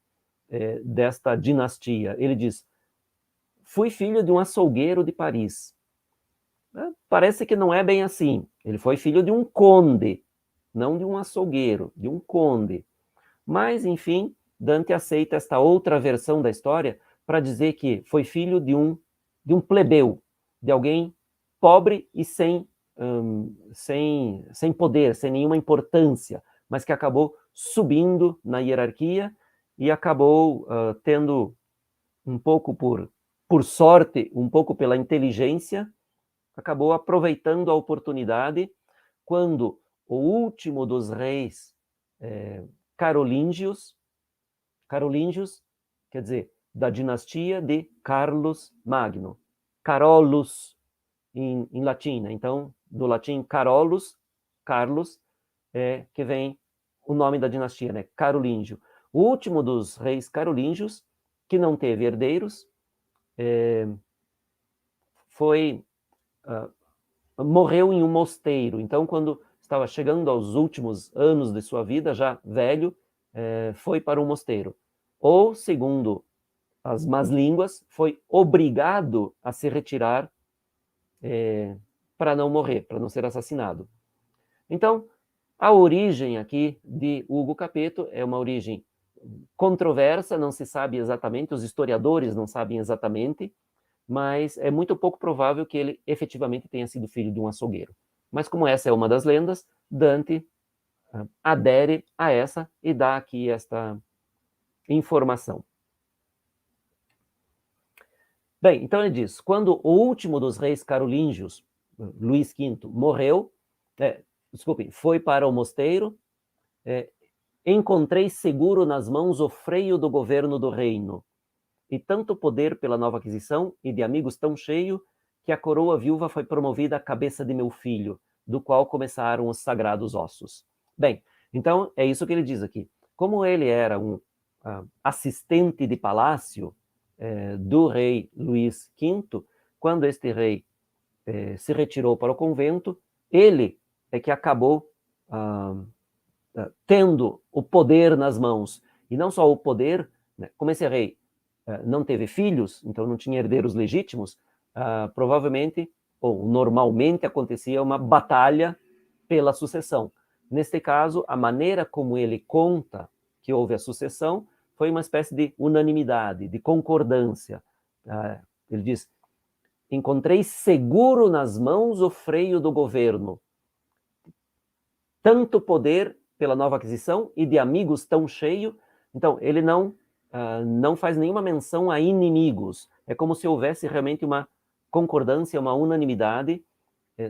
S2: desta dinastia. Ele diz, fui filho de um açougueiro de Paris. Parece que não é bem assim. Ele foi filho de um conde, não de um açougueiro, de um conde. Mas, enfim, Dante aceita esta outra versão da história para dizer que foi filho de um plebeu, de alguém pobre e sem poder, sem nenhuma importância, mas que acabou subindo na hierarquia e acabou tendo um pouco por sorte, um pouco pela inteligência, acabou aproveitando a oportunidade quando o último dos reis carolíngios, quer dizer, da dinastia de Carlos Magno. Carolus, em latim, né? Então, do latim Carolus, Carlos, que vem o nome da dinastia, né? Carolíngio. O último dos reis carolíngios, que não teve herdeiros, morreu em um mosteiro. Então, quando estava chegando aos últimos anos de sua vida, já velho, foi para um mosteiro. Ou, segundo as más línguas, foi obrigado a se retirar para não morrer, para não ser assassinado. Então, a origem aqui de Hugo Capeto é uma origem controversa, não se sabe exatamente, os historiadores não sabem exatamente, mas é muito pouco provável que ele efetivamente tenha sido filho de um açougueiro. Mas como essa é uma das lendas, Dante adere a essa e dá aqui esta informação. Bem, então ele diz, quando o último dos reis carolíngios, Luís V, morreu, foi para o mosteiro, encontrei seguro nas mãos o freio do governo do reino, e tanto poder pela nova aquisição e de amigos tão cheio, que a coroa viúva foi promovida à cabeça de meu filho, do qual começaram os sagrados ossos. Bem, então é isso que ele diz aqui. Como ele era um assistente de palácio do rei Luís V, quando este rei se retirou para o convento, ele é que acabou tendo o poder nas mãos. E não só o poder, né, como esse rei não teve filhos, então não tinha herdeiros legítimos, provavelmente, ou normalmente, acontecia uma batalha pela sucessão. Neste caso, a maneira como ele conta que houve a sucessão foi uma espécie de unanimidade, de concordância. Ele diz, encontrei seguro nas mãos o freio do governo. Tanto poder pela nova aquisição e de amigos tão cheio. Então, ele não faz nenhuma menção a inimigos. É como se houvesse realmente uma concordância, uma unanimidade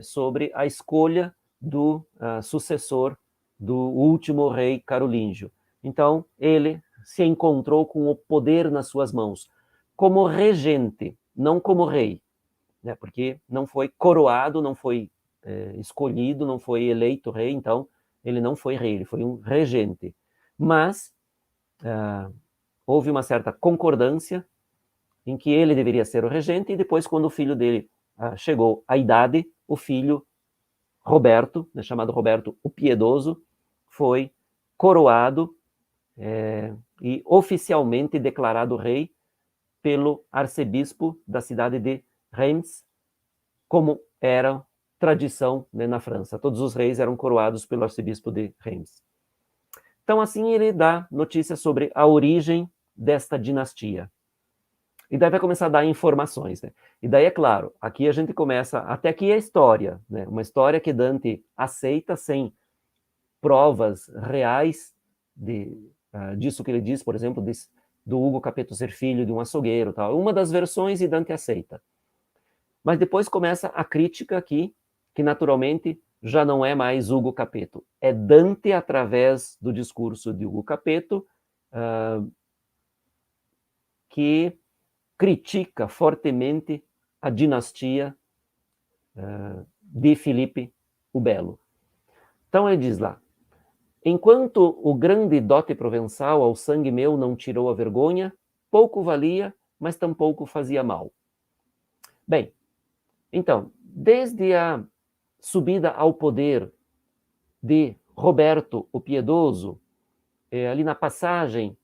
S2: sobre a escolha do sucessor do último rei carolíngio. Então, ele se encontrou com o poder nas suas mãos, como regente, não como rei, né? Porque não foi coroado, não foi escolhido, não foi eleito rei, então ele não foi rei, ele foi um regente. Mas houve uma certa concordância em que ele deveria ser o regente, e depois, quando o filho dele chegou à idade, o filho Roberto, né, chamado Roberto o Piedoso, foi coroado e oficialmente declarado rei pelo arcebispo da cidade de Reims, como era tradição, né, na França. Todos os reis eram coroados pelo arcebispo de Reims. Então, assim, ele dá notícias sobre a origem desta dinastia. E daí vai começar a dar informações, né? E daí, é claro, aqui a gente começa, até aqui é a história, né? Uma história que Dante aceita sem provas reais disso que ele diz, por exemplo, do Hugo Capeto ser filho de um açougueiro, tal. Uma das versões e Dante aceita. Mas depois começa a crítica aqui, que naturalmente já não é mais Hugo Capeto. É Dante, através do discurso de Hugo Capeto, que critica fortemente a dinastia de Filipe o Belo. Então ele diz lá: enquanto o grande dote provençal ao sangue meu não tirou a vergonha, pouco valia, mas tampouco fazia mal. Bem, então, desde a subida ao poder de Roberto o Piedoso, ali na passagem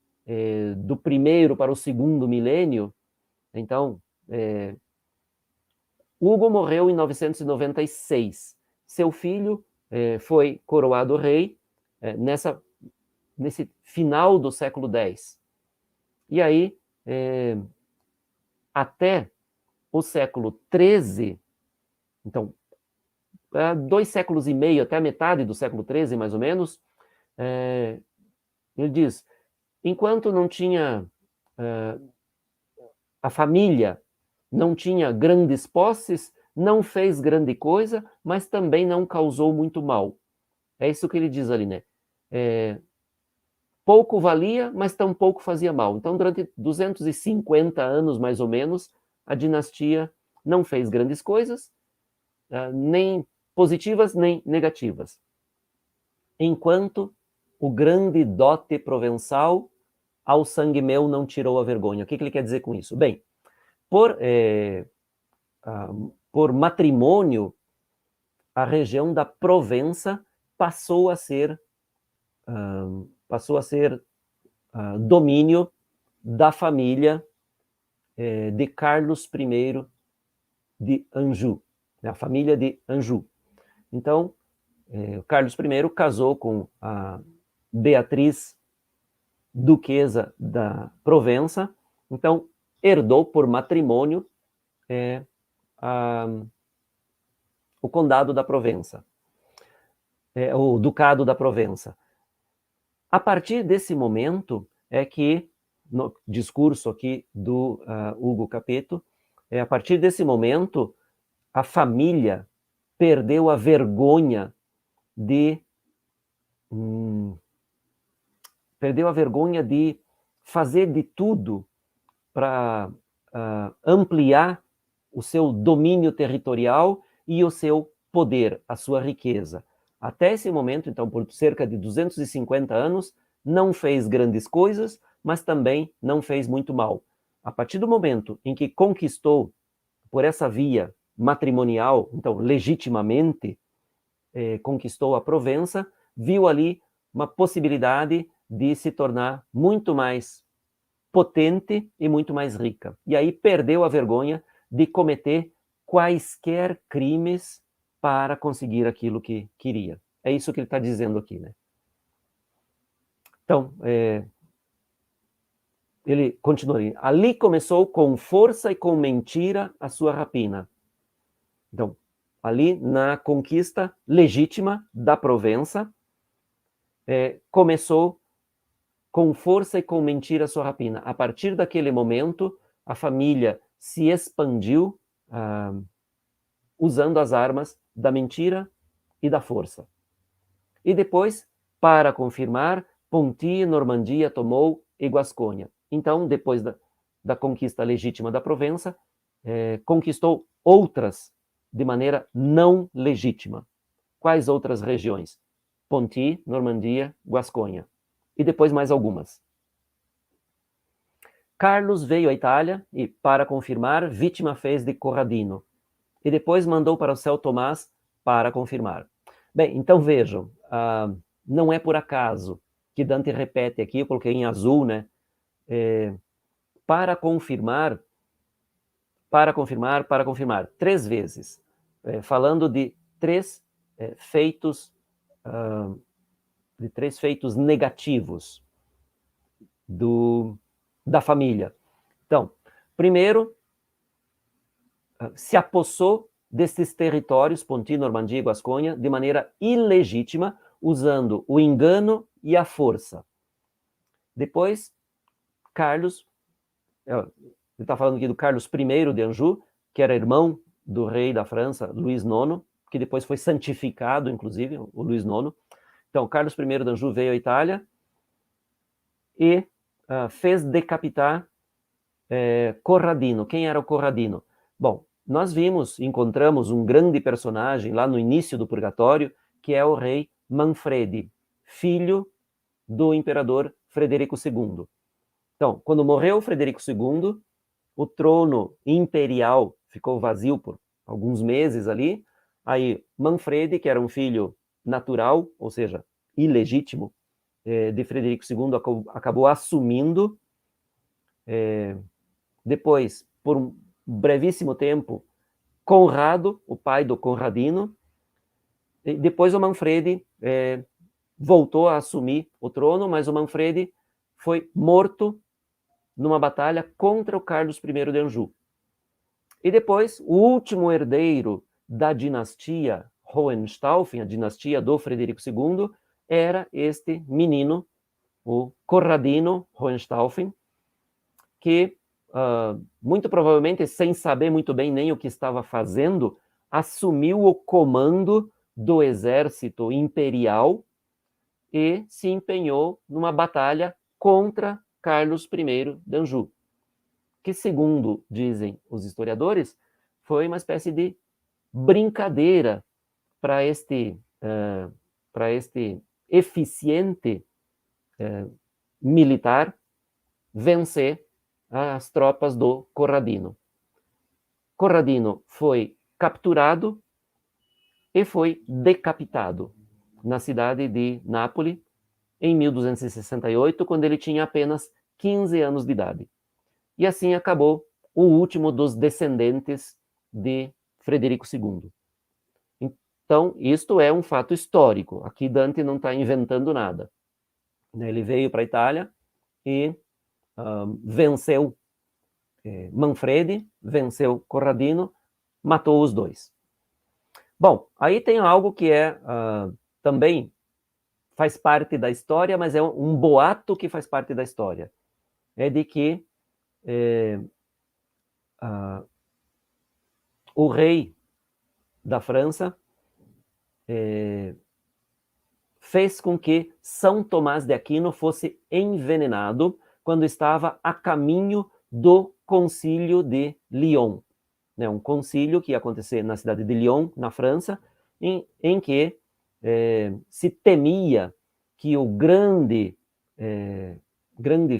S2: do primeiro para o segundo milênio, então, Hugo morreu em 996. Seu filho foi coroado rei nesse final do século X. E aí, até o século XIII, então, 2 séculos e meio, até a metade do século XIII, mais ou menos, ele diz, enquanto não tinha a família, não tinha grandes posses, não fez grande coisa, mas também não causou muito mal. É isso que ele diz ali, né? Pouco valia, mas tampouco fazia mal. Então, durante 250 anos, mais ou menos, a dinastia não fez grandes coisas, nem positivas, nem negativas. Enquanto o grande dote provençal ao sangue meu não tirou a vergonha. O que ele quer dizer com isso? Bem, por matrimônio, a região da Provença passou a ser domínio da família de Carlos I de Anjou, a família de Anjou. Então, Carlos I casou com a Beatriz, duquesa da Provença, então herdou por matrimônio o condado da Provença, o ducado da Provença. A partir desse momento é que, no discurso aqui do Hugo Capeto, a partir desse momento, a família perdeu a vergonha de fazer de tudo para ampliar o seu domínio territorial e o seu poder, a sua riqueza. Até esse momento, então, por cerca de 250 anos, não fez grandes coisas, mas também não fez muito mal. A partir do momento em que conquistou, por essa via matrimonial, então, legitimamente, conquistou a Provença, viu ali uma possibilidade de se tornar muito mais potente e muito mais rica. E aí perdeu a vergonha de cometer quaisquer crimes para conseguir aquilo que queria. É isso que ele está dizendo aqui, né? Então, ele continua ali. Ali começou com força e com mentira a sua rapina. Então, ali na conquista legítima da Provença, começou com força e com mentira a sua rapina. A partir daquele momento, a família se expandiu usando as armas da mentira e da força. E depois, para confirmar, Ponty, Normandia tomou e Guasconha. Então, depois da conquista legítima da Provença, conquistou outras de maneira não legítima. Quais outras regiões? Ponty, Normandia, Guasconha. E depois mais algumas. Carlos veio à Itália e, para confirmar, vítima fez de Corradino. E depois mandou para o céu Tomás para confirmar. Bem, então vejam, não é por acaso que Dante repete aqui, eu coloquei em azul, né? Para confirmar, 3 vezes, falando de três feitos negativos da família. Então, primeiro, se apossou desses territórios, Ponti, Normandia e Gasconha, de maneira ilegítima, usando o engano e a força. Depois, Carlos, ele está falando aqui do Carlos I de Anjou, que era irmão do rei da França, Luís IX, que depois foi santificado, inclusive, o Luís IX. Então, Carlos I de Anjou veio à Itália e fez decapitar Corradino. Quem era o Corradino? Bom, nós encontramos um grande personagem lá no início do Purgatório, que é o rei Manfredi, filho do imperador Frederico II. Então, quando morreu Frederico II, o trono imperial ficou vazio por alguns meses ali. Aí, Manfredi, que era um filho natural, ou seja, ilegítimo, de Frederico II, acabou assumindo. Depois, por um brevíssimo tempo, Conrado, o pai do Conradino. E depois o Manfredi voltou a assumir o trono, mas o Manfredi foi morto numa batalha contra o Carlos I de Anjou. E depois, o último herdeiro da dinastia Hohenstaufen, a dinastia do Frederico II, era este menino, o Corradino Hohenstaufen, que, muito provavelmente, sem saber muito bem nem o que estava fazendo, assumiu o comando do exército imperial e se empenhou numa batalha contra Carlos I de Anjou, que, segundo dizem os historiadores, foi uma espécie de brincadeira para este eficiente militar vencer as tropas do Corradino. Corradino foi capturado e foi decapitado na cidade de Nápoles em 1268, quando ele tinha apenas 15 anos de idade. E assim acabou o último dos descendentes de Frederico II. Então, isto é um fato histórico. Aqui Dante não está inventando nada. Ele veio para a Itália e venceu Manfredi, venceu Corradino, matou os dois. Bom, aí tem algo que também faz parte da história, mas é um boato que faz parte da história. É de que o rei da França fez com que São Tomás de Aquino fosse envenenado quando estava a caminho do concílio de Lyon. Um concílio que ia acontecer na cidade de Lyon, na França, em que se temia que o grande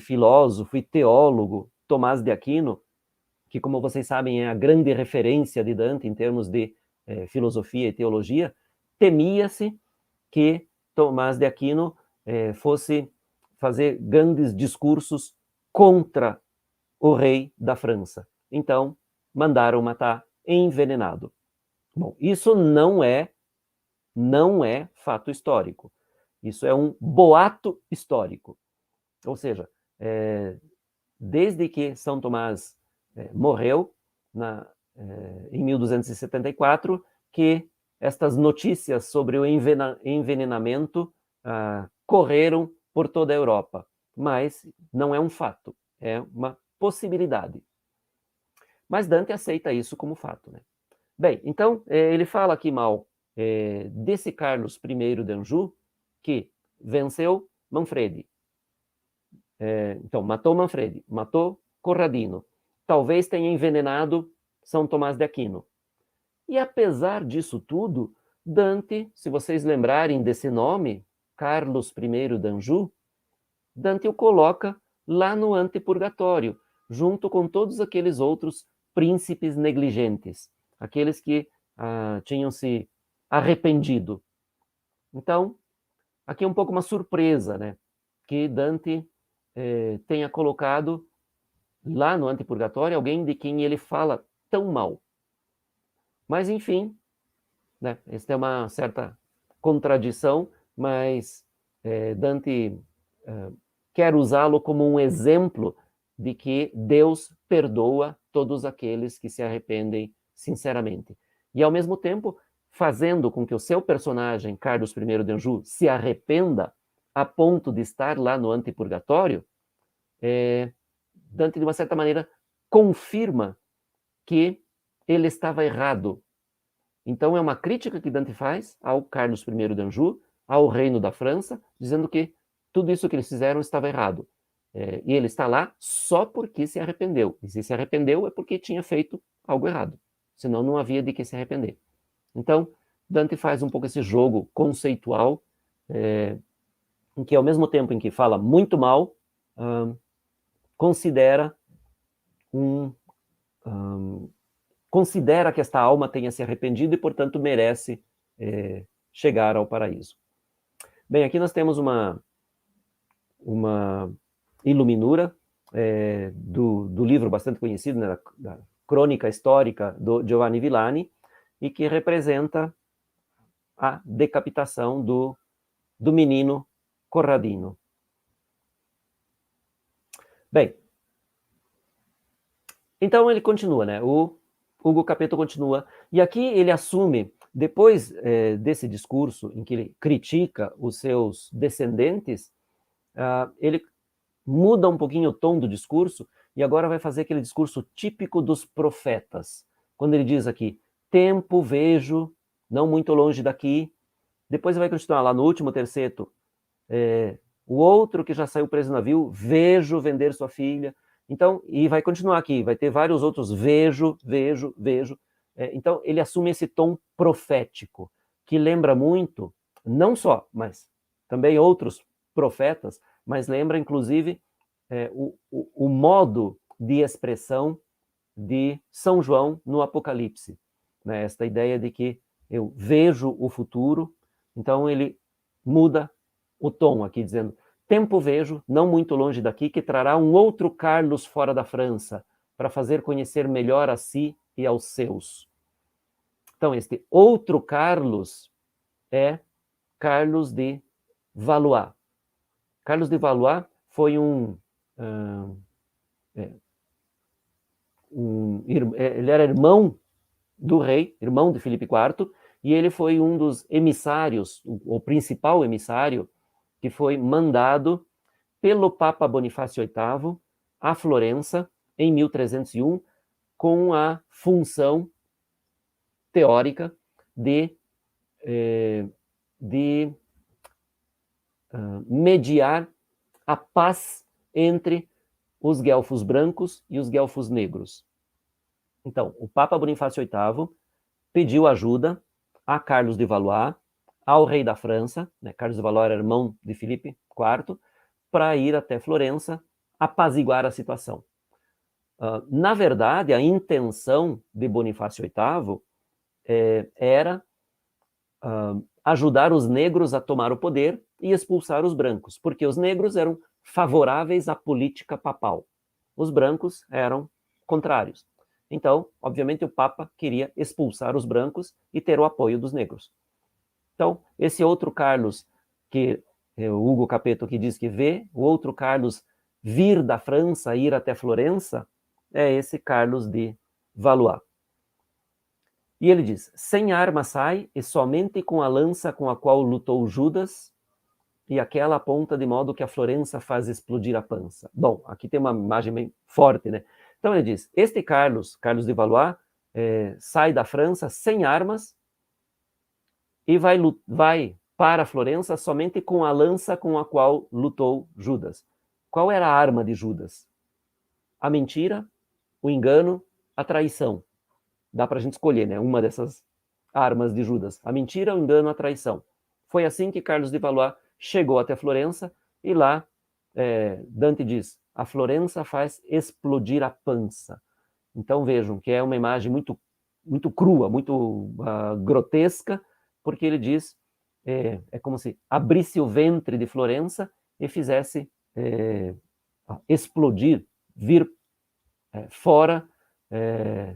S2: filósofo e teólogo Tomás de Aquino, que, como vocês sabem, é a grande referência de Dante em termos de filosofia e teologia, temia-se que Tomás de Aquino fosse fazer grandes discursos contra o rei da França. Então, mandaram matar envenenado. Bom, isso não é fato histórico. Isso é um boato histórico. Ou seja, desde que São Tomás morreu, em 1274, que estas notícias sobre o envenenamento correram por toda a Europa. Mas não é um fato, é uma possibilidade. Mas Dante aceita isso como fato, né? Bem, então, ele fala aqui mal desse Carlos I de Anjou, que venceu Manfredi. Então, matou Manfredi, matou Corradino. Talvez tenha envenenado São Tomás de Aquino. E apesar disso tudo, Dante, se vocês lembrarem desse nome, Carlos I de Anjou, Dante o coloca lá no antepurgatório, junto com todos aqueles outros príncipes negligentes, aqueles que tinham se arrependido. Então, aqui é um pouco uma surpresa, né? Que Dante tenha colocado lá no antepurgatório alguém de quem ele fala tão mal. Mas, enfim, né? Esta é uma certa contradição, mas Dante quer usá-lo como um exemplo de que Deus perdoa todos aqueles que se arrependem sinceramente. E, ao mesmo tempo, fazendo com que o seu personagem, Carlos I de Anjou, se arrependa a ponto de estar lá no antipurgatório, Dante, de uma certa maneira, confirma que ele estava errado. Então, é uma crítica que Dante faz ao Carlos I de Anjou, ao reino da França, dizendo que tudo isso que eles fizeram estava errado. E ele está lá só porque se arrependeu. E se arrependeu é porque tinha feito algo errado. Senão não havia de que se arrepender. Então, Dante faz um pouco esse jogo conceitual, em que, ao mesmo tempo em que fala muito mal, considera que esta alma tenha se arrependido e, portanto, merece chegar ao paraíso. Bem, aqui nós temos uma iluminura do livro bastante conhecido, né, da crônica histórica do Giovanni Villani, e que representa a decapitação do menino Corradino. Bem, então ele continua, né? O Ugo Capetto continua, e aqui ele assume, depois desse discurso em que ele critica os seus descendentes, ele muda um pouquinho o tom do discurso e agora vai fazer aquele discurso típico dos profetas. Quando ele diz aqui, tempo vejo, não muito longe daqui. Depois vai continuar lá no último terceto, o outro que já saiu preso no navio, vejo vender sua filha. Então, e vai continuar aqui, vai ter vários outros vejo. Então, ele assume esse tom profético, que lembra muito, não só, mas também outros profetas, mas lembra, inclusive, o modo de expressão de São João no Apocalipse. Né? Esta ideia de que eu vejo o futuro, então ele muda o tom aqui, dizendo, tempo vejo, não muito longe daqui, que trará um outro Carlos fora da França, para fazer conhecer melhor a si e aos seus. Então, este outro Carlos é Carlos de Valois. Carlos de Valois foi ele era irmão do rei, irmão de Filipe IV, e ele foi um dos emissários, o principal emissário, que foi mandado pelo Papa Bonifácio VIII a Florença, em 1301, com a função teórica de mediar a paz entre os guelfos brancos e os guelfos negros. Então, o Papa Bonifácio VIII pediu ajuda a Carlos de Valois, ao rei da França, né? Carlos de Valois era irmão de Filipe IV, para ir até Florença apaziguar a situação. Na verdade, a intenção de Bonifácio VIII era ajudar os negros a tomar o poder e expulsar os brancos, porque os negros eram favoráveis à política papal. Os brancos eram contrários. Então, obviamente, o Papa queria expulsar os brancos e ter o apoio dos negros. Então, esse outro Carlos, que o Ugo Capetto que diz que vê, o outro Carlos vir da França, ir até Florença, é esse Carlos de Valois. E ele diz, sem arma sai, e somente com a lança com a qual lutou Judas, e aquela aponta de modo que a Florença faz explodir a pança. Bom, aqui tem uma imagem bem forte, né? Então ele diz, este Carlos de Valois, sai da França sem armas e vai para a Florença somente com a lança com a qual lutou Judas. Qual era a arma de Judas? A mentira, o engano, a traição. Dá para a gente escolher, né? Uma dessas armas de Judas. A mentira, o engano, a traição. Foi assim que Carlos de Valois chegou até Florença e lá Dante diz, a Florença faz explodir a pança. Então vejam que é uma imagem muito, muito crua, muito grotesca, porque ele diz, é como se abrisse o ventre de Florença e fizesse explodir, vir fora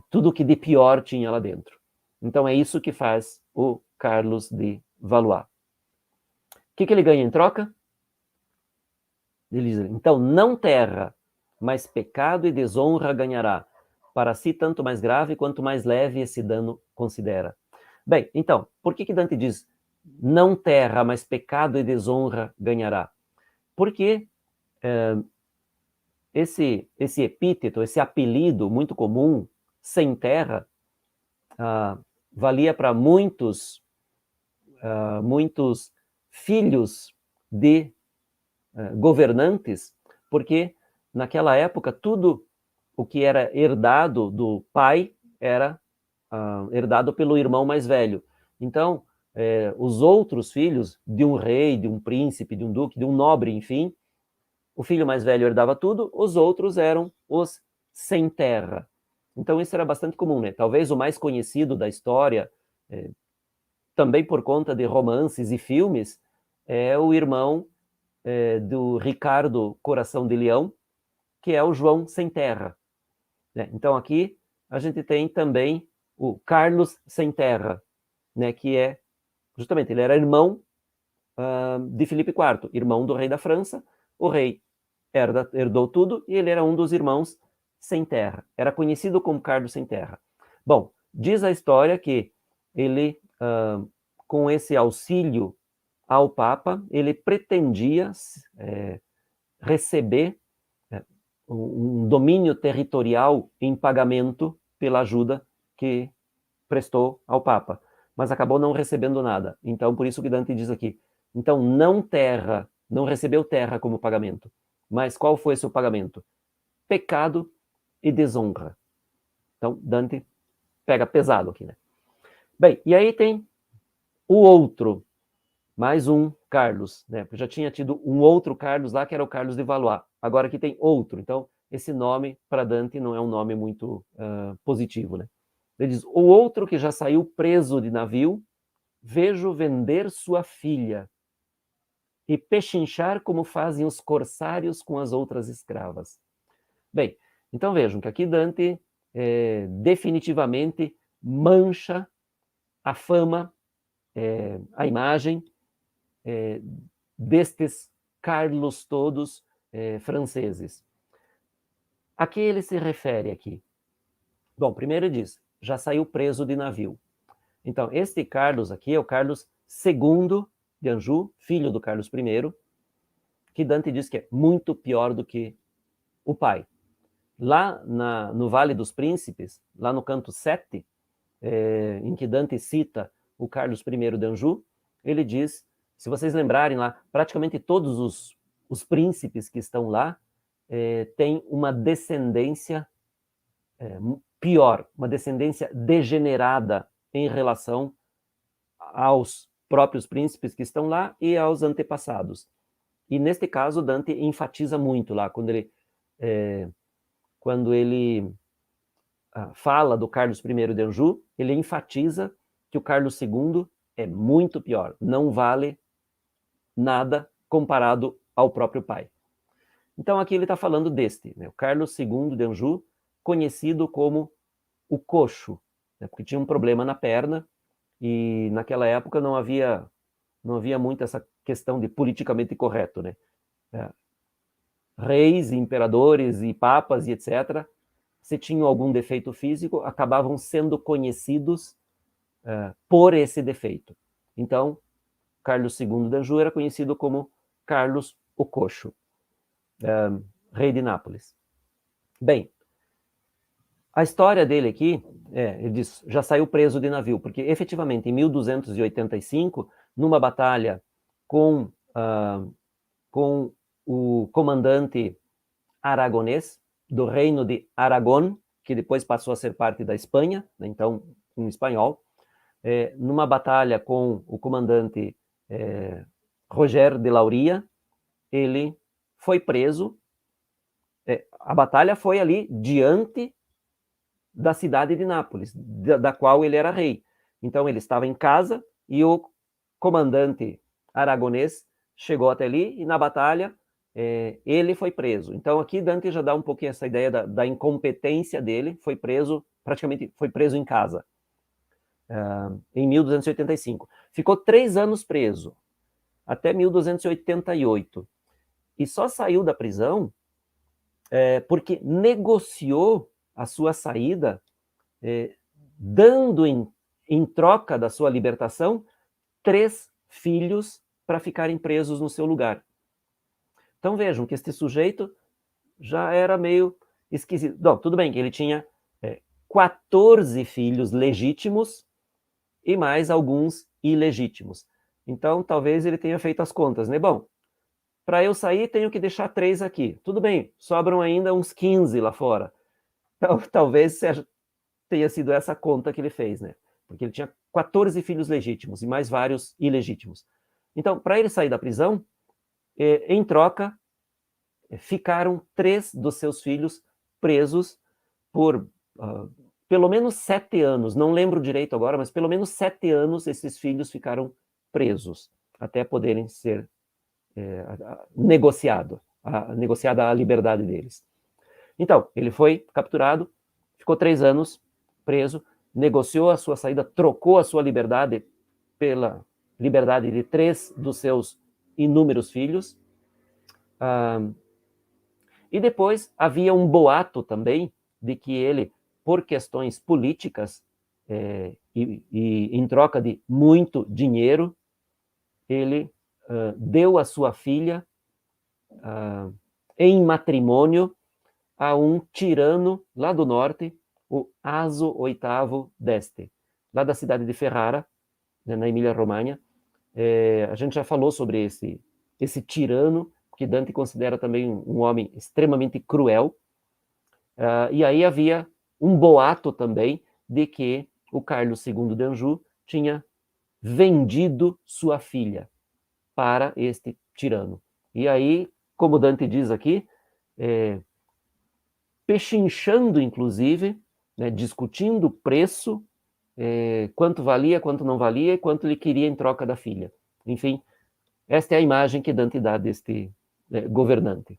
S2: tudo que de pior tinha lá dentro. Então é isso que faz o Carlos de Valois. O que ele ganha em troca? Ele diz, então, não terra, mas pecado e desonra ganhará. Para si, tanto mais grave quanto mais leve esse dano considera. Bem, então, por que Dante diz não terra, mas pecado e desonra ganhará? Porque esse epíteto, esse apelido muito comum, sem terra, valia para muitos filhos de governantes, porque naquela época tudo o que era herdado do pai era herdado pelo irmão mais velho. Então, os outros filhos de um rei, de um príncipe, de um duque, de um nobre, enfim, o filho mais velho herdava tudo, os outros eram os sem terra. Então, isso era bastante comum, né? Talvez o mais conhecido da história, também por conta de romances e filmes, é o irmão do Ricardo Coração de Leão, que é o João Sem Terra. Né? Então, aqui a gente tem também o Carlos Sem Terra, né? Que é, justamente, ele era irmão de Filipe IV, irmão do rei da França. O rei herdou tudo e ele era um dos irmãos sem terra. Era conhecido como Carlos Sem Terra. Bom, diz a história que ele, com esse auxílio ao Papa, ele pretendia receber um domínio territorial em pagamento pela ajuda que prestou ao Papa, mas acabou não recebendo nada. Então, por isso que Dante diz aqui, então não recebeu terra como pagamento. Mas qual foi seu pagamento? Pecado e desonra. Então, Dante pega pesado aqui, né? Bem, e aí tem o outro, mais um Carlos, né? Porque já tinha tido um outro Carlos lá, que era o Carlos de Valois. Agora aqui tem outro. Então, esse nome para Dante não é um nome muito positivo, né? Ele diz, o outro que já saiu preso de navio, vejo vender sua filha e pechinchar como fazem os corsários com as outras escravas. Bem, então vejam que aqui Dante definitivamente mancha a fama, a imagem destes Carlos todos franceses. A que ele se refere aqui? Bom, primeiro ele diz, já saiu preso de navio. Então, este Carlos aqui é o Carlos II de Anjou, filho do Carlos I, que Dante diz que é muito pior do que o pai. Lá no Vale dos Príncipes, lá no canto 7, em que Dante cita o Carlos I de Anjou, ele diz, se vocês lembrarem lá, praticamente todos os príncipes que estão lá têm uma descendência pior, uma descendência degenerada em relação aos próprios príncipes que estão lá e aos antepassados. E neste caso, Dante enfatiza muito lá, quando ele fala do Carlos I de Anjou, ele enfatiza que o Carlos II é muito pior, não vale nada comparado ao próprio pai. Então aqui ele está falando deste, né, o Carlos II de Anjou, conhecido como o coxo, né, porque tinha um problema na perna e naquela época não havia muito essa questão de politicamente correto, né? Reis, imperadores e papas e etc., se tinham algum defeito físico, acabavam sendo conhecidos por esse defeito. Então, Carlos II de Anjou era conhecido como Carlos o Coxo, rei de Nápoles. Bem, a história dele aqui, ele diz, já saiu preso de navio, porque efetivamente em 1285, numa batalha com o comandante aragonês do reino de Aragón, que depois passou a ser parte da Espanha, né, então um espanhol, numa batalha com o comandante Roger de Lauria, ele foi preso. A batalha foi ali diante da cidade de Nápoles, da qual ele era rei. Então ele estava em casa e o comandante aragonês chegou até ali e na batalha ele foi preso. Então aqui Dante já dá um pouquinho essa ideia da incompetência dele, praticamente foi preso em casa. em 1285. Ficou 3 anos preso, até 1288. E só saiu da prisão porque negociou a sua saída, dando em troca da sua libertação 3 filhos para ficarem presos no seu lugar. Então vejam que este sujeito já era meio esquisito. Não, tudo bem que ele tinha 14 filhos legítimos e mais alguns ilegítimos. Então talvez ele tenha feito as contas, né? Bom, para eu sair tenho que deixar 3 aqui. Tudo bem, sobram ainda uns 15 lá fora. Então talvez tenha sido essa conta que ele fez, né? Porque ele tinha 14 filhos legítimos e mais vários ilegítimos. Então, para ele sair da prisão, em troca, ficaram 3 dos seus filhos presos por pelo menos 7 anos. Não lembro direito agora, mas pelo menos 7 anos esses filhos ficaram presos, até poderem ser negociada a liberdade deles. Então, ele foi capturado, ficou 3 anos preso, negociou a sua saída, trocou a sua liberdade pela liberdade de 3 dos seus inúmeros filhos. E depois havia um boato também de que ele, por questões políticas e em troca de muito dinheiro, ele deu a sua filha em matrimônio a um tirano lá do norte, o Aso VIII d'Este, lá da cidade de Ferrara, né, na Emília-Romanha. A gente já falou sobre esse tirano, que Dante considera também um homem extremamente cruel. E aí havia um boato também de que o Carlos II de Anjou tinha vendido sua filha para este tirano. E aí, como Dante diz aqui, pechinchando, inclusive, né, discutindo o preço, quanto valia, quanto não valia e quanto ele queria em troca da filha. Enfim, esta é a imagem que Dante dá deste governante.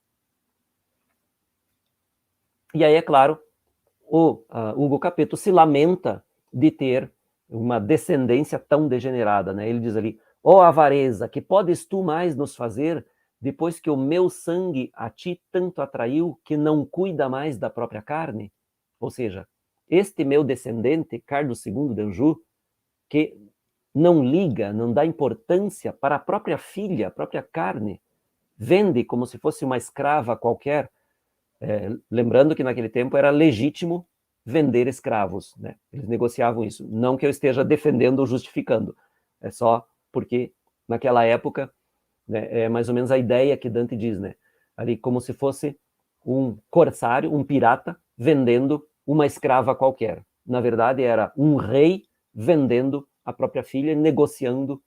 S2: E aí, é claro, o Ugo Capetto se lamenta de ter uma descendência tão degenerada, né? Ele diz ali: ó avareza, que podes tu mais nos fazer, depois que o meu sangue a ti tanto atraiu, que não cuida mais da própria carne? Ou seja, este meu descendente, Carlos II de Anjou, que não liga, não dá importância para a própria filha, a própria carne, vende como se fosse uma escrava qualquer, lembrando que naquele tempo era legítimo vender escravos, né? Eles negociavam isso. Não que eu esteja defendendo ou justificando, é só porque naquela época, né, é mais ou menos a ideia que Dante diz, né? Ali como se fosse um corsário, um pirata, vendendo uma escrava qualquer. Na verdade, era um rei vendendo a própria filha, negociando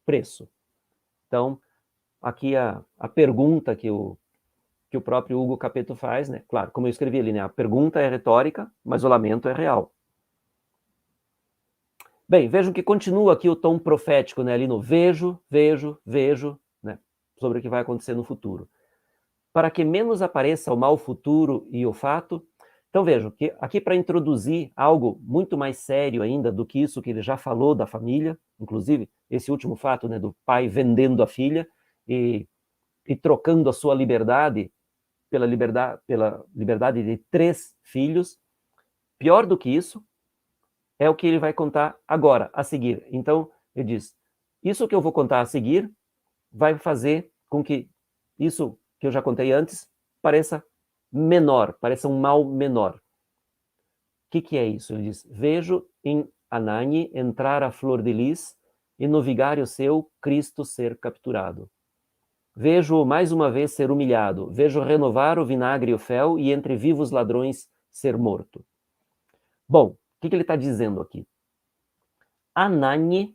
S2: preço. Então, aqui a pergunta que o próprio Ugo Capetto faz, né? Claro, como eu escrevi ali, né? A pergunta é retórica, mas o lamento é real. Bem, vejam que continua aqui o tom profético, né? Ali no vejo, né? Sobre o que vai acontecer no futuro. Para que menos apareça o mal futuro e o fato. Então vejam que aqui para introduzir algo muito mais sério ainda do que isso que ele já falou da família, inclusive esse último fato, né? Do pai vendendo a filha e trocando a sua liberdade pela liberdade de 3 filhos. Pior do que isso é o que ele vai contar agora, a seguir. Então, ele diz, isso que eu vou contar a seguir vai fazer com que isso que eu já contei antes pareça menor, pareça um mal menor. O que é isso? Ele diz, vejo em Anagni entrar a flor de lis e no vigário seu Cristo ser capturado. Vejo-o mais uma vez ser humilhado, vejo renovar o vinagre e o fel e entre vivos ladrões ser morto. Bom, o que ele está dizendo aqui? Anagni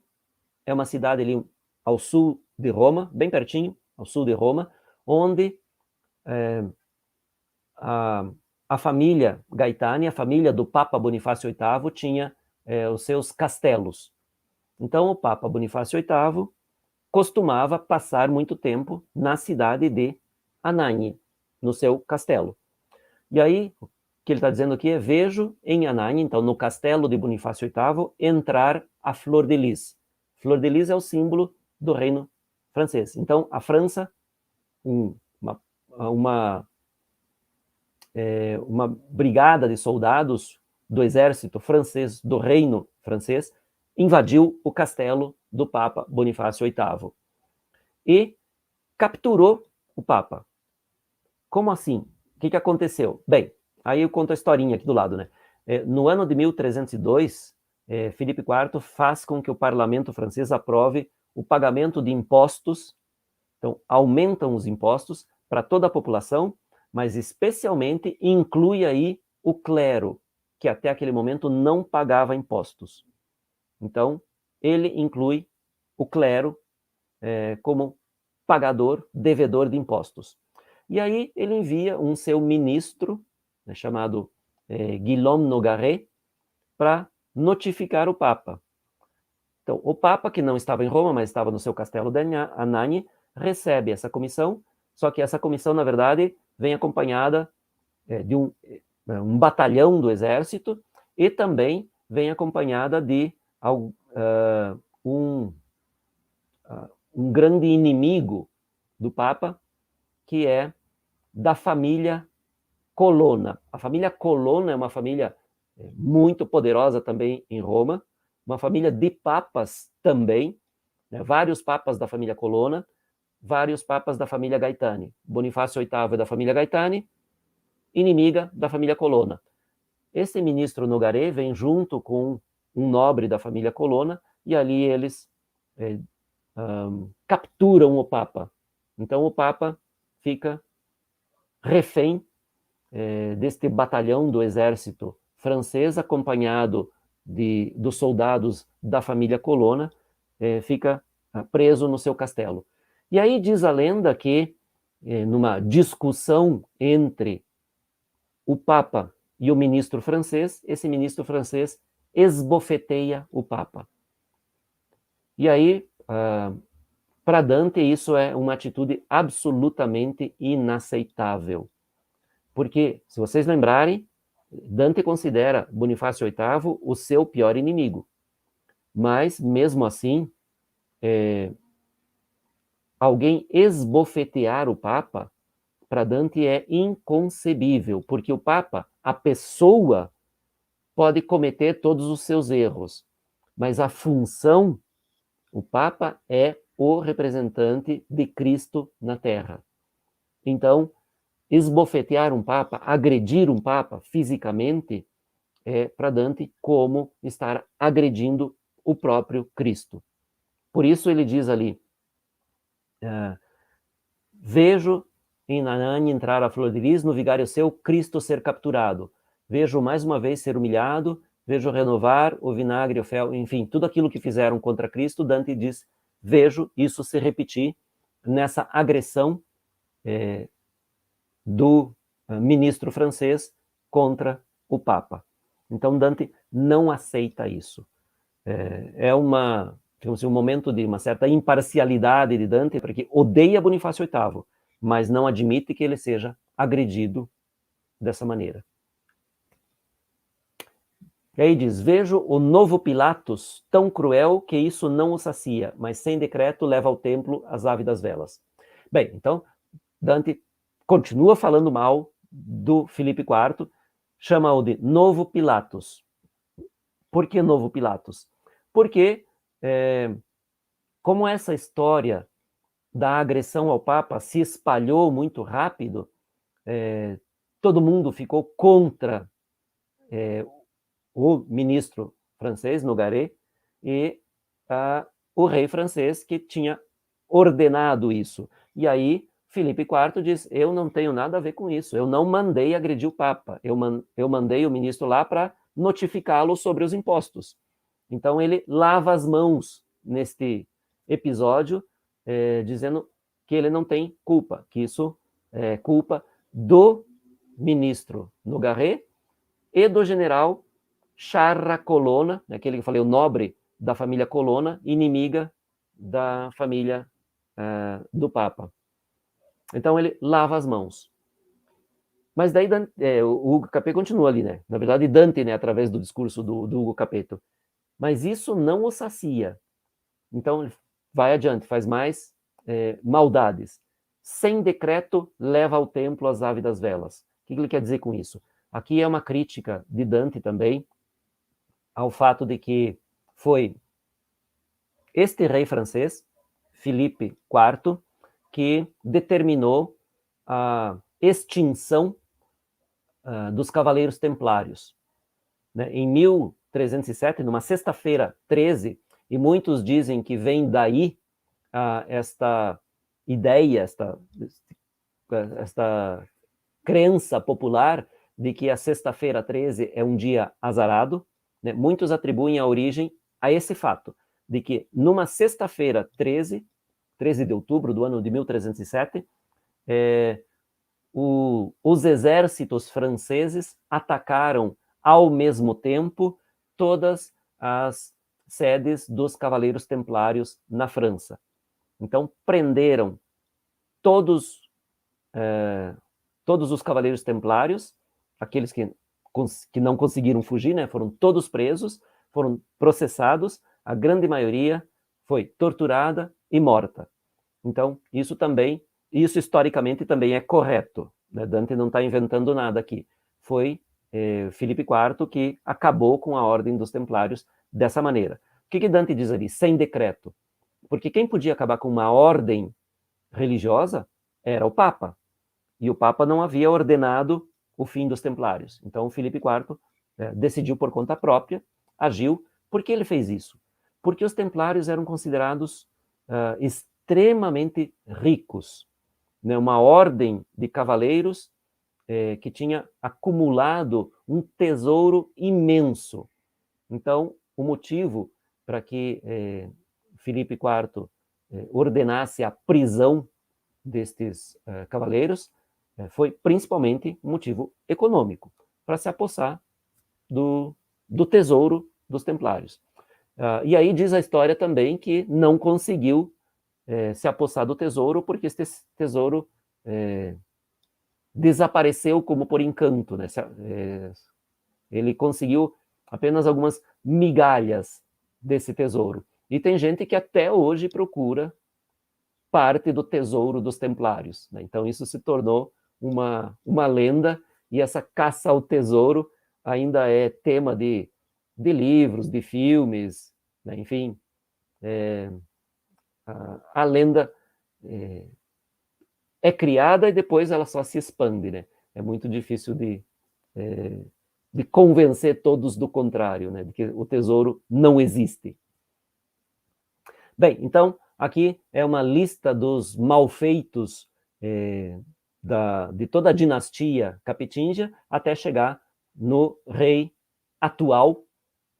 S2: é uma cidade ali ao sul de Roma, bem pertinho, ao sul de Roma, onde a família Gaetani, a família do Papa Bonifácio VIII, tinha os seus castelos. Então, o Papa Bonifácio VIII costumava passar muito tempo na cidade de Anagni, no seu castelo. E aí, que ele está dizendo aqui é: vejo em Anagni, então no castelo de Bonifácio VIII, entrar a Flor de Lis. Flor de Lis é o símbolo do reino francês. Então, a França, uma brigada de soldados do exército francês, do reino francês, invadiu o castelo do Papa Bonifácio VIII e capturou o Papa. Como assim? O que aconteceu? Bem, aí eu conto a historinha aqui do lado, né? No ano de 1302, Filipe IV faz com que o parlamento francês aprove o pagamento de impostos. Então, aumentam os impostos para toda a população, mas especialmente inclui aí o clero, que até aquele momento não pagava impostos. Então, ele inclui o clero como pagador, devedor de impostos. E aí ele envia um seu ministro, chamado Guillaume Nogaret, para notificar o Papa. Então, o Papa, que não estava em Roma, mas estava no seu castelo de Anagni, recebe essa comissão, só que essa comissão, na verdade, vem acompanhada de um batalhão do exército e também vem acompanhada de um grande inimigo do Papa, que é da família Colonna. A família Colonna é uma família muito poderosa também em Roma, uma família de papas também, né? Vários papas da família Colonna, vários papas da família Gaetani. Bonifácio VIII é da família Gaetani, inimiga da família Colonna. Esse ministro Nogaret vem junto com um nobre da família Colonna e ali eles capturam o Papa. Então o Papa fica refém deste batalhão do exército francês, acompanhado dos soldados da família Colonna, fica preso no seu castelo. E aí diz a lenda que, numa discussão entre o Papa e o ministro francês, esse ministro francês esbofeteia o Papa. E aí, para Dante, isso é uma atitude absolutamente inaceitável. Porque, se vocês lembrarem, Dante considera Bonifácio VIII o seu pior inimigo. Mas, mesmo assim, alguém esbofetear o Papa, para Dante é inconcebível, porque o Papa, a pessoa, pode cometer todos os seus erros, mas a função, o Papa é o representante de Cristo na Terra. Então, esbofetear um Papa, agredir um Papa fisicamente, é para Dante como estar agredindo o próprio Cristo. Por isso ele diz ali, vejo em Anagni entrar a Flor de Lis, no vigário seu, Cristo ser capturado. Vejo mais uma vez ser humilhado, vejo renovar o vinagre, o fel, enfim, tudo aquilo que fizeram contra Cristo, Dante diz, vejo isso se repetir nessa agressão do ministro francês contra o Papa. Então Dante não aceita isso. É digamos assim, um momento de uma certa imparcialidade de Dante, porque odeia Bonifácio VIII, mas não admite que ele seja agredido dessa maneira. E aí diz, vejo o novo Pilatos tão cruel que isso não o sacia, mas sem decreto leva ao templo as ávidas velas. Bem, então, Dante continua falando mal do Filipe IV, chama-o de novo Pilatos. Por que novo Pilatos? Porque, como essa história da agressão ao Papa se espalhou muito rápido, todo mundo ficou contra o ministro francês, Nogaret, e o rei francês que tinha ordenado isso. E aí, Filipe IV diz, eu não tenho nada a ver com isso, eu não mandei agredir o Papa, eu mandei o ministro lá para notificá-lo sobre os impostos. Então ele lava as mãos neste episódio, dizendo que ele não tem culpa, que isso é culpa do ministro Nogaret e do general Charra Colonna, aquele que eu falei, o nobre da família Colonna, inimiga da família do Papa. Então ele lava as mãos. Mas daí o Hugo Capet continua ali, né? Na verdade, Dante, né, através do discurso do Hugo Capeto. Mas isso não o sacia. Então, ele vai adiante, faz mais maldades. Sem decreto, leva ao templo as ávidas velas. O que ele quer dizer com isso? Aqui é uma crítica de Dante também ao fato de que foi este rei francês, Filipe IV, que determinou a extinção dos cavaleiros templários. Né? Em 1307, numa sexta-feira 13, e muitos dizem que vem daí esta ideia, esta crença popular de que a sexta-feira 13 é um dia azarado, né? Muitos atribuem a origem a esse fato, de que numa sexta-feira 13 de outubro do ano de 1307, os exércitos franceses atacaram ao mesmo tempo todas as sedes dos cavaleiros templários na França. Então, prenderam todos os cavaleiros templários, aqueles que não conseguiram fugir, né, foram todos presos, foram processados, a grande maioria foi torturada e morta. Então, isso historicamente também é correto, né? Dante não está inventando nada aqui. Foi Filipe IV que acabou com a ordem dos templários dessa maneira. O que Dante diz ali? Sem decreto. Porque quem podia acabar com uma ordem religiosa era o Papa. E o Papa não havia ordenado o fim dos templários. Então, Filipe IV decidiu por conta própria, agiu. Por que ele fez isso? Porque os templários eram considerados extremamente ricos, né? Uma ordem de cavaleiros que tinha acumulado um tesouro imenso. Então, o motivo para que Filipe IV ordenasse a prisão destes cavaleiros foi principalmente um motivo econômico, para se apossar do tesouro dos templários. E aí diz a história também que não conseguiu se apossar do tesouro, porque esse tesouro desapareceu como por encanto, né? Ele conseguiu apenas algumas migalhas desse tesouro. E tem gente que até hoje procura parte do tesouro dos templários, né? Então isso se tornou uma lenda, e essa caça ao tesouro ainda é tema de livros, de filmes, né? Enfim, a lenda é criada e depois ela só se expande, né? É muito difícil de convencer todos do contrário, né? De que o tesouro não existe. Bem, então, aqui é uma lista dos malfeitos de toda a dinastia capetíngia até chegar no rei atual,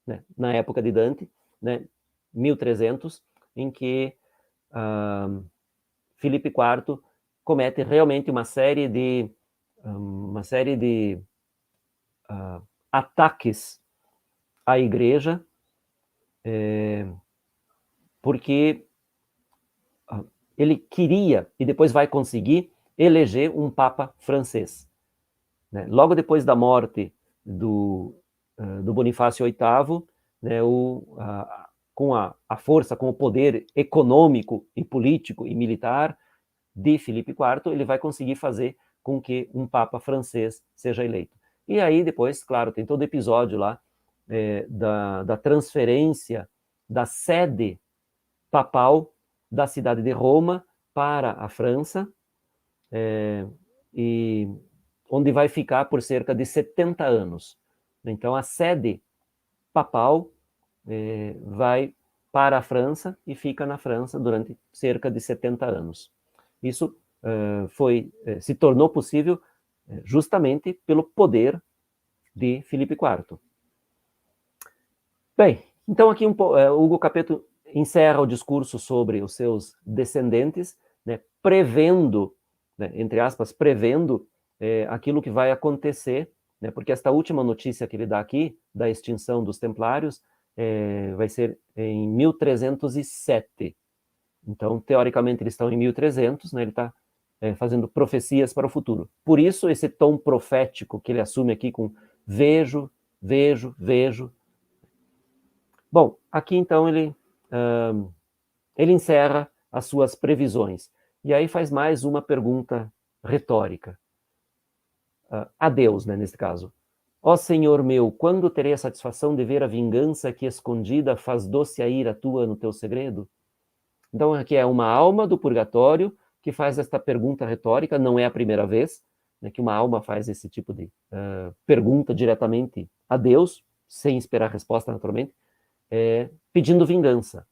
S2: né, na época de Dante, né, 1300, em que Filipe IV comete realmente uma série de ataques à igreja, porque ele queria, e depois vai conseguir, eleger um papa francês. Né? Logo depois da morte do Bonifácio VIII, né, com a força, com o poder econômico e político e militar de Filipe IV, ele vai conseguir fazer com que um papa francês seja eleito. E aí depois, claro, tem todo o episódio lá da transferência da sede papal da cidade de Roma para a França, e onde vai ficar por cerca de 70 anos. Então, a sede papal vai para a França e fica na França durante cerca de 70 anos. Isso se tornou possível justamente pelo poder de Filipe IV. Bem, então aqui Hugo Capeto encerra o discurso sobre os seus descendentes, né, prevendo, né, entre aspas, prevendo aquilo que vai acontecer, né, porque esta última notícia que ele dá aqui, da extinção dos templários, vai ser em 1307. Então, teoricamente, eles estão em 1300, né, ele está fazendo profecias para o futuro. Por isso, esse tom profético que ele assume aqui com vejo, vejo, vejo. Bom, aqui então ele encerra as suas previsões. E aí faz mais uma pergunta retórica. A Deus, né, nesse caso. Ó Senhor meu, quando terei a satisfação de ver a vingança que escondida faz doce a ira tua no teu segredo? Então aqui é uma alma do purgatório que faz esta pergunta retórica, não é a primeira vez, né, que uma alma faz esse tipo de pergunta diretamente a Deus, sem esperar resposta naturalmente, pedindo vingança.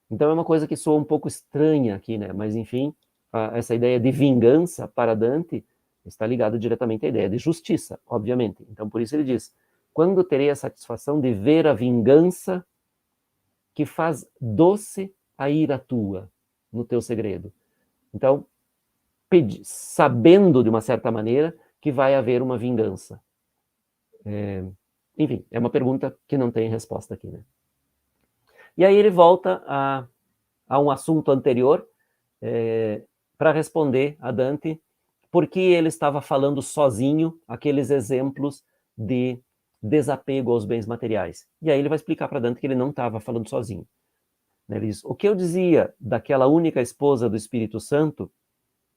S2: Então é uma coisa que soa um pouco estranha aqui, né? Mas enfim, essa ideia de vingança para Dante está ligada diretamente à ideia de justiça, obviamente. Então por isso ele diz: quando terei a satisfação de ver a vingança que faz doce a ira tua no teu segredo. Então, sabendo de uma certa maneira que vai haver uma vingança. Enfim, é uma pergunta que não tem resposta aqui, né? E aí ele volta a um assunto anterior para responder a Dante por que ele estava falando sozinho aqueles exemplos de desapego aos bens materiais. E aí ele vai explicar para Dante que ele não estava falando sozinho. Ele diz: o que eu dizia daquela única esposa do Espírito Santo,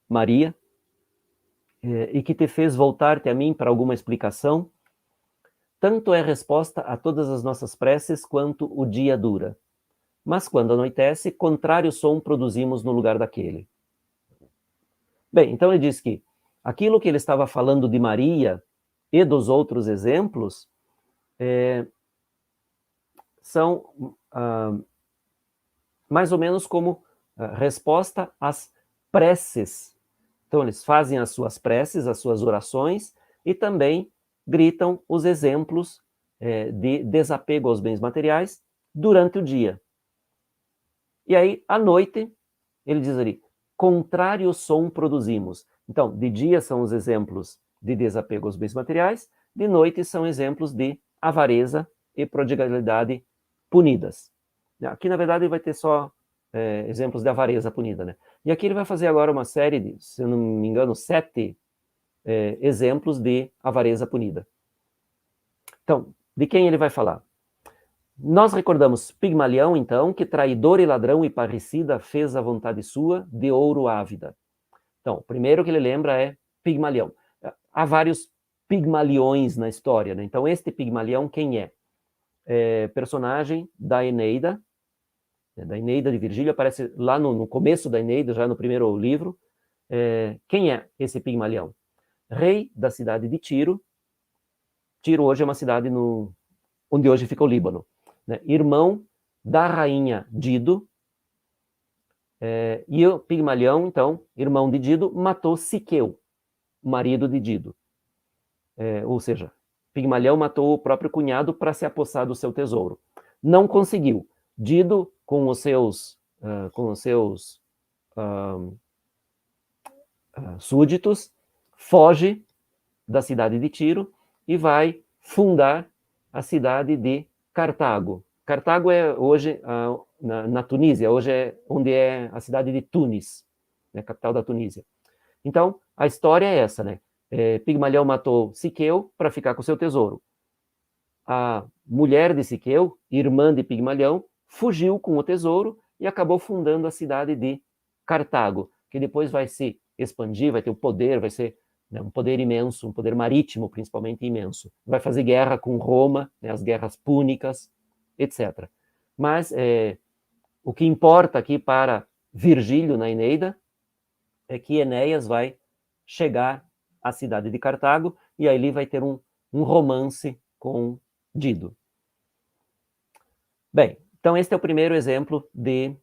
S2: Maria, e que te fez voltar-te a mim para alguma explicação, tanto é resposta a todas as nossas preces quanto o dia dura. Mas quando anoitece, contrário som produzimos no lugar daquele. Bem, então ele diz que aquilo que ele estava falando de Maria e dos outros exemplos são mais ou menos como resposta às preces. Então eles fazem as suas preces, as suas orações, e também gritam os exemplos de desapego aos bens materiais durante o dia. E aí, à noite, ele diz ali, contrário som produzimos. Então, de dia são os exemplos de desapego aos bens materiais, de noite são exemplos de avareza e prodigalidade punidas. Aqui, na verdade, vai ter só exemplos de avareza punida, né? E aqui ele vai fazer agora uma série de, se eu não me engano, 7 exemplos de avareza punida. Então, de quem ele vai falar? Nós recordamos Pigmalião, então, que traidor e ladrão e parricida fez a vontade sua de ouro ávida. Então, o primeiro que ele lembra é Pigmalião. Há vários Pigmaliões na história, né? Então, este Pigmalião, quem é? Personagem da Eneida de Virgílio, aparece lá no começo da Eneida, já no primeiro livro. Quem é esse Pigmalião? Rei da cidade de Tiro. Tiro hoje é uma cidade onde hoje fica o Líbano. Né? Irmão da rainha Dido, e o Pigmalião, então, irmão de Dido, matou Siqueu, o marido de Dido. Ou seja, Pigmalião matou o próprio cunhado para se apossar do seu tesouro. Não conseguiu. Dido, com os seus súditos, foge da cidade de Tiro e vai fundar a cidade de Cartago. Cartago é hoje na Tunísia, hoje é onde é a cidade de Tunis, né, capital da Tunísia. Então, a história é essa, né? Pigmalião matou Siqueu para ficar com o seu tesouro. A mulher de Siqueu, irmã de Pigmalião, fugiu com o tesouro e acabou fundando a cidade de Cartago, que depois vai se expandir, vai ter o poder, vai ser um poder imenso, um poder marítimo principalmente imenso. Vai fazer guerra com Roma, né, as guerras púnicas, etc. Mas o que importa aqui para Virgílio na Eneida é que Enéas vai chegar à cidade de Cartago e aí ele vai ter um romance com Dido. Bem, então este é o primeiro exemplo de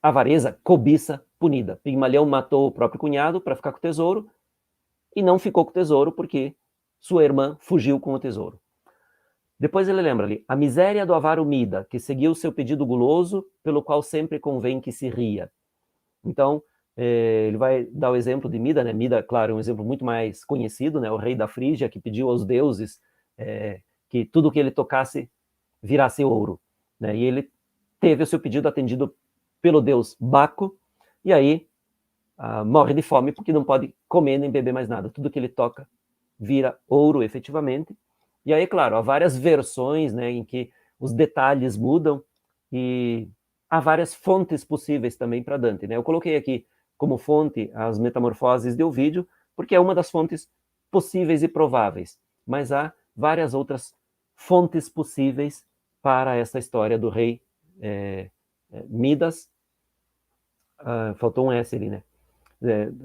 S2: avareza, cobiça punida. Pigmalião matou o próprio cunhado para ficar com o tesouro e não ficou com o tesouro porque sua irmã fugiu com o tesouro. Depois ele lembra ali, a miséria do avaro Mida, que seguiu seu pedido guloso, pelo qual sempre convém que se ria. Então, ele vai dar o exemplo de Mida, né? Mida, claro, é um exemplo muito mais conhecido, né? O rei da Frígia, que pediu aos deuses que tudo que ele tocasse virasse ouro, né? E ele teve o seu pedido atendido pelo deus Baco, e aí morre de fome porque não pode comer nem beber mais nada. Tudo que ele toca vira ouro, efetivamente. E aí, claro, há várias versões, né, em que os detalhes mudam e há várias fontes possíveis também para Dante, né? Eu coloquei aqui como fonte as Metamorfoses de Ovídio, porque é uma das fontes possíveis e prováveis, mas há várias outras fontes possíveis para essa história do rei Midas. Faltou um S ali, né?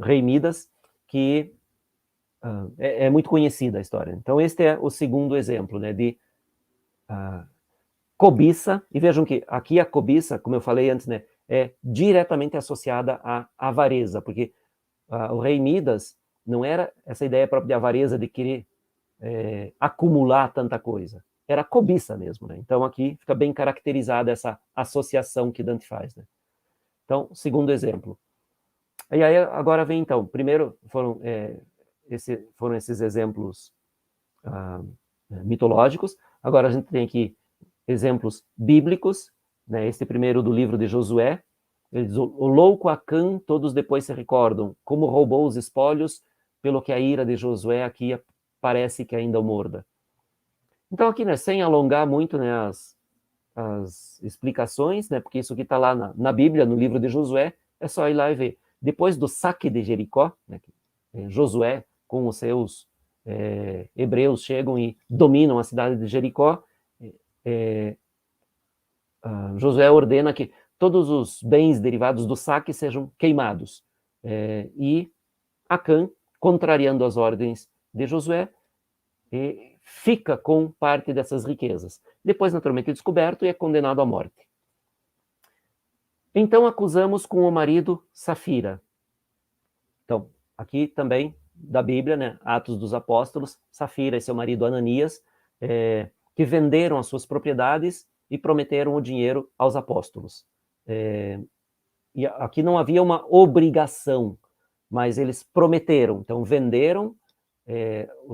S2: Rei Midas, que é muito conhecida a história. Então, este é o segundo exemplo, né, de cobiça. E vejam que aqui a cobiça, como eu falei antes, né, é diretamente associada à avareza, porque o rei Midas não era essa ideia própria de avareza, de querer acumular tanta coisa. Era cobiça mesmo, né? Então, aqui fica bem caracterizada essa associação que Dante faz, né? Então, segundo exemplo. E aí, agora vem, então, primeiro foram esses exemplos mitológicos, agora a gente tem aqui exemplos bíblicos, né? Este primeiro do livro de Josué, ele diz, o louco Acã, todos depois se recordam, como roubou os espólios, pelo que a ira de Josué aqui parece que ainda o morda. Então aqui, né, sem alongar muito, né, as explicações, né, porque isso aqui está lá na Bíblia, no livro de Josué, é só ir lá e ver. Depois do saque de Jericó, né, Josué com os seus hebreus chegam e dominam a cidade de Jericó, Josué ordena que todos os bens derivados do saque sejam queimados. E Acã, contrariando as ordens de Josué, fica com parte dessas riquezas. Depois, naturalmente, é descoberto e é condenado à morte. Então, acusamos com o marido Safira. Então, aqui também da Bíblia, né, Atos dos Apóstolos, Safira e seu marido Ananias, que venderam as suas propriedades e prometeram o dinheiro aos apóstolos. E aqui não havia uma obrigação, mas eles prometeram, então venderam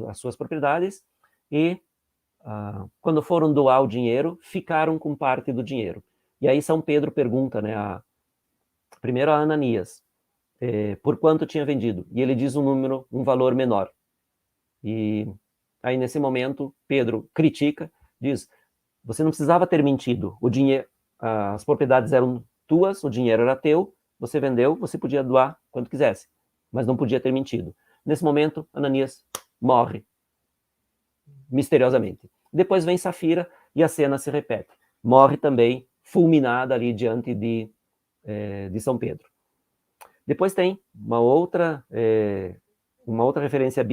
S2: as suas propriedades e, quando foram doar o dinheiro, ficaram com parte do dinheiro. E aí São Pedro pergunta, né, primeiro a Ananias, por quanto tinha vendido, e ele diz um valor menor. E aí, nesse momento, Pedro critica, diz, você não precisava ter mentido, o dinheiro, as propriedades eram tuas, o dinheiro era teu, você vendeu, você podia doar quanto quisesse, mas não podia ter mentido. Nesse momento, Ananias morre, misteriosamente. Depois vem Safira e a cena se repete. Morre também, fulminada ali diante de São Pedro. Depois tem uma outra referência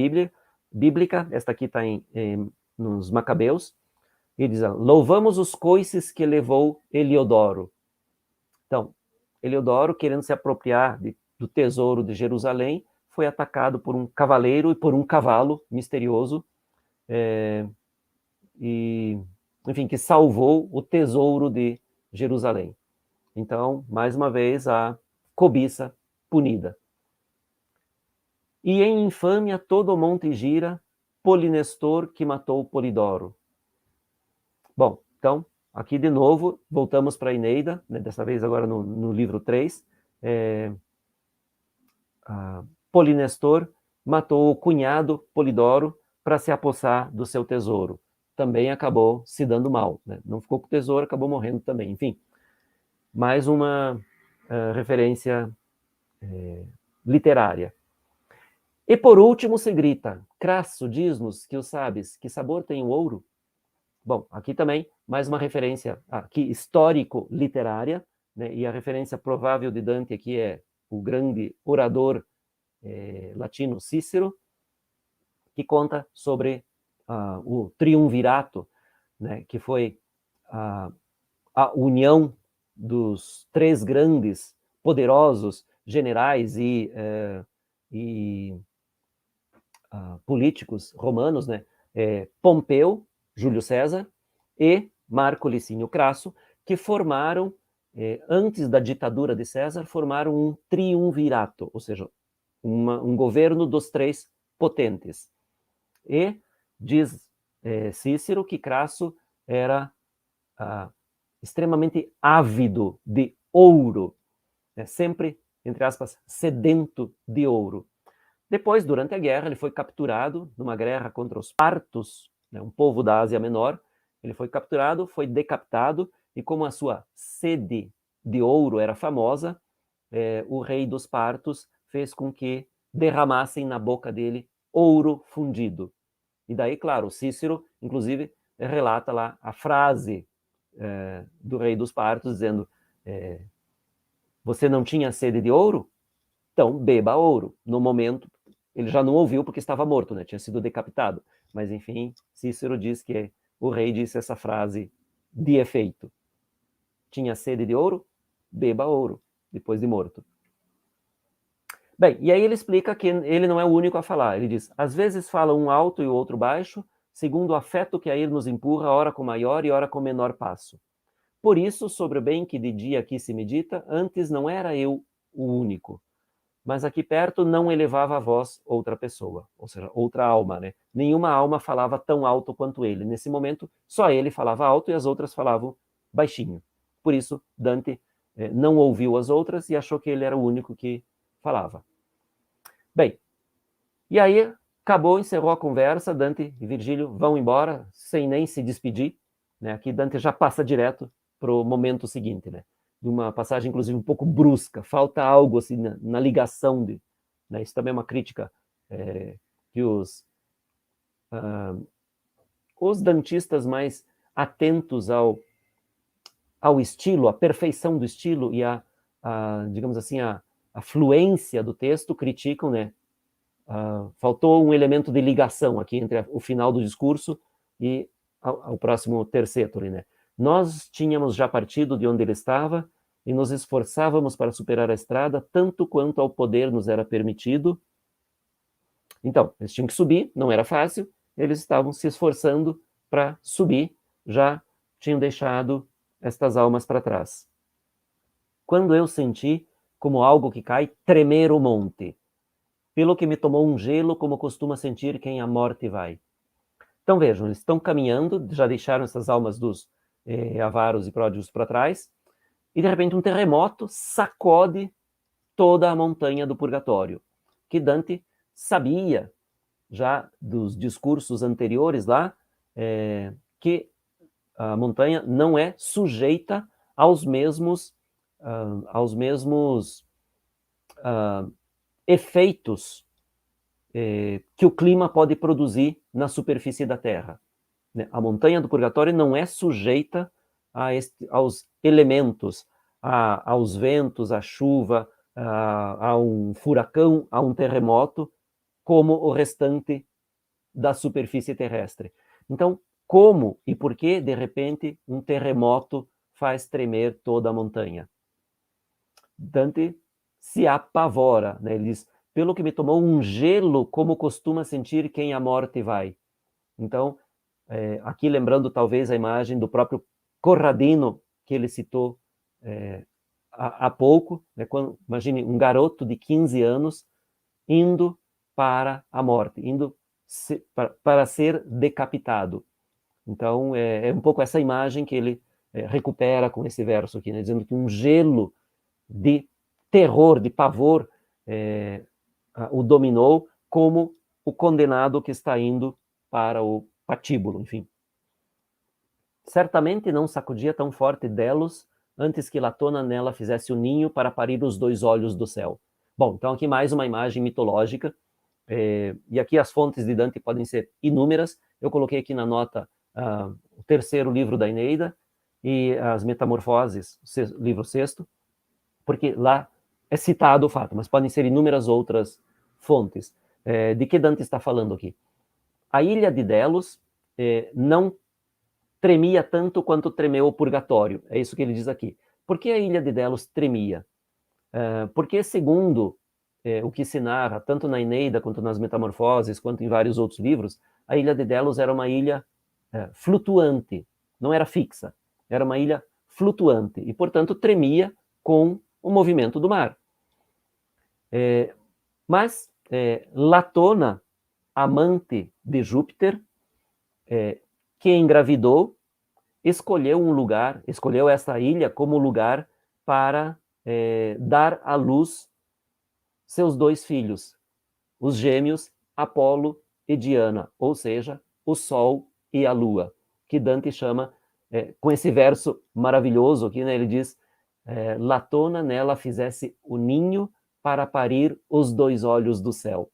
S2: bíblica, esta aqui está nos Macabeus, e diz, louvamos os coices que levou Eliodoro. Então, Eliodoro, querendo se apropriar do tesouro de Jerusalém, foi atacado por um cavaleiro e por um cavalo misterioso, enfim, que salvou o tesouro de Jerusalém. Então, mais uma vez, a cobiça punida. E em infâmia todo o monte gira, Polinestor que matou Polidoro. Bom, então, aqui de novo, voltamos para a Eneida, né, dessa vez agora no livro 3. Polinestor matou o cunhado Polidoro para se apossar do seu tesouro. Também acabou se dando mal, né? Não ficou com o tesouro, acabou morrendo também. Enfim, mais uma referência literária. E por último se grita, Crasso, diz-nos que o sabes, que sabor tem o ouro? Bom, aqui também mais uma referência aqui histórico-literária, né? E a referência provável de Dante aqui é o grande orador latino Cícero, que conta sobre o triunvirato, né? Que foi a união dos três grandes, poderosos generais e políticos romanos, né? Pompeu, Júlio César, e Marco Licínio Crasso, que formaram, antes da ditadura de César, formaram um triunvirato, ou seja, um governo dos três potentes. E diz Cícero que Crasso era extremamente ávido de ouro, sempre, entre aspas, sedento de ouro. Depois, durante a guerra, ele foi capturado numa guerra contra os partos, né, um povo da Ásia Menor. Ele foi capturado, foi decapitado, e como a sua sede de ouro era famosa, o rei dos partos fez com que derramassem na boca dele ouro fundido. E daí, claro, Cícero, inclusive, relata lá a frase do rei dos partos, dizendo: você não tinha sede de ouro? Então, beba ouro. No momento, ele já não ouviu porque estava morto, né? Tinha sido decapitado. Mas, enfim, Cícero diz que o rei disse essa frase de efeito. Tinha sede de ouro? Beba ouro, depois de morto. Bem, e aí ele explica que ele não é o único a falar. Ele diz: às vezes fala um alto e o outro baixo, segundo o afeto que a ir nos empurra, ora com maior e ora com menor passo. Por isso, sobre o bem que de dia aqui se medita, antes não era eu o único, mas aqui perto não elevava a voz outra pessoa, ou seja, outra alma, né? Nenhuma alma falava tão alto quanto ele. Nesse momento, só ele falava alto e as outras falavam baixinho. Por isso, Dante não ouviu as outras e achou que ele era o único que falava. Bem, e aí acabou, encerrou a conversa, Dante e Virgílio vão embora, sem nem se despedir, né? Aqui Dante já passa direto para o momento seguinte, né? De uma passagem, inclusive, um pouco brusca, falta algo assim na ligação de... Né? Isso também é uma crítica que os dantistas mais atentos ao estilo, à perfeição do estilo e digamos assim, a fluência do texto, criticam, né? Faltou um elemento de ligação aqui entre o final do discurso e ao próximo terceto, né? Nós tínhamos já partido de onde ele estava e nos esforçávamos para superar a estrada, tanto quanto ao poder nos era permitido. Então, eles tinham que subir, não era fácil, eles estavam se esforçando para subir, já tinham deixado estas almas para trás. Quando eu senti, como algo que cai, tremer o monte, pelo que me tomou um gelo, como costuma sentir quem à morte vai. Então vejam, eles estão caminhando, já deixaram essas almas dos avaros e pródigos para trás, e de repente um terremoto sacode toda a montanha do purgatório, que Dante sabia, já dos discursos anteriores lá, que a montanha não é sujeita aos mesmos efeitos que o clima pode produzir na superfície da Terra. A montanha do purgatório não é sujeita aos elementos, aos ventos, à chuva, a um furacão, a um terremoto, como o restante da superfície terrestre. Então, como e por que, de repente, um terremoto faz tremer toda a montanha? Dante se apavora, né? Ele diz: pelo que me tomou um gelo, como costuma sentir quem à morte vai. Então, aqui lembrando talvez a imagem do próprio Corradino, que ele citou há pouco, né? Imagine um garoto de 15 anos indo para a morte, indo para ser decapitado. Então, é um pouco essa imagem que ele recupera com esse verso aqui, né? Dizendo que um gelo de terror, de pavor, o dominou, como o condenado que está indo para o patíbulo, enfim. Certamente não sacudia tão forte Delos, antes que Latona nela fizesse o ninho para parir os 2 olhos do céu. Bom, então aqui mais uma imagem mitológica, e aqui as fontes de Dante podem ser inúmeras. Eu coloquei aqui na nota o 3º livro da Eneida e as Metamorfoses, livro 6º, porque lá é citado o fato, mas podem ser inúmeras outras fontes. De que Dante está falando aqui? A ilha de Delos não tremia tanto quanto tremeu o purgatório, é isso que ele diz aqui. Por que a ilha de Delos tremia? Porque, segundo o que se narra, tanto na Eneida, quanto nas Metamorfoses, quanto em vários outros livros, a ilha de Delos era uma ilha flutuante, não era fixa, era uma ilha flutuante, e, portanto, tremia com o movimento do mar. Mas Latona, amante de Júpiter, que engravidou, escolheu essa ilha como lugar para dar à luz seus 2 filhos, os gêmeos Apolo e Diana, ou seja, o Sol e a Lua, que Dante chama, com esse verso maravilhoso aqui, né, ele diz, Latona nela fizesse o ninho para parir os 2 olhos do céu.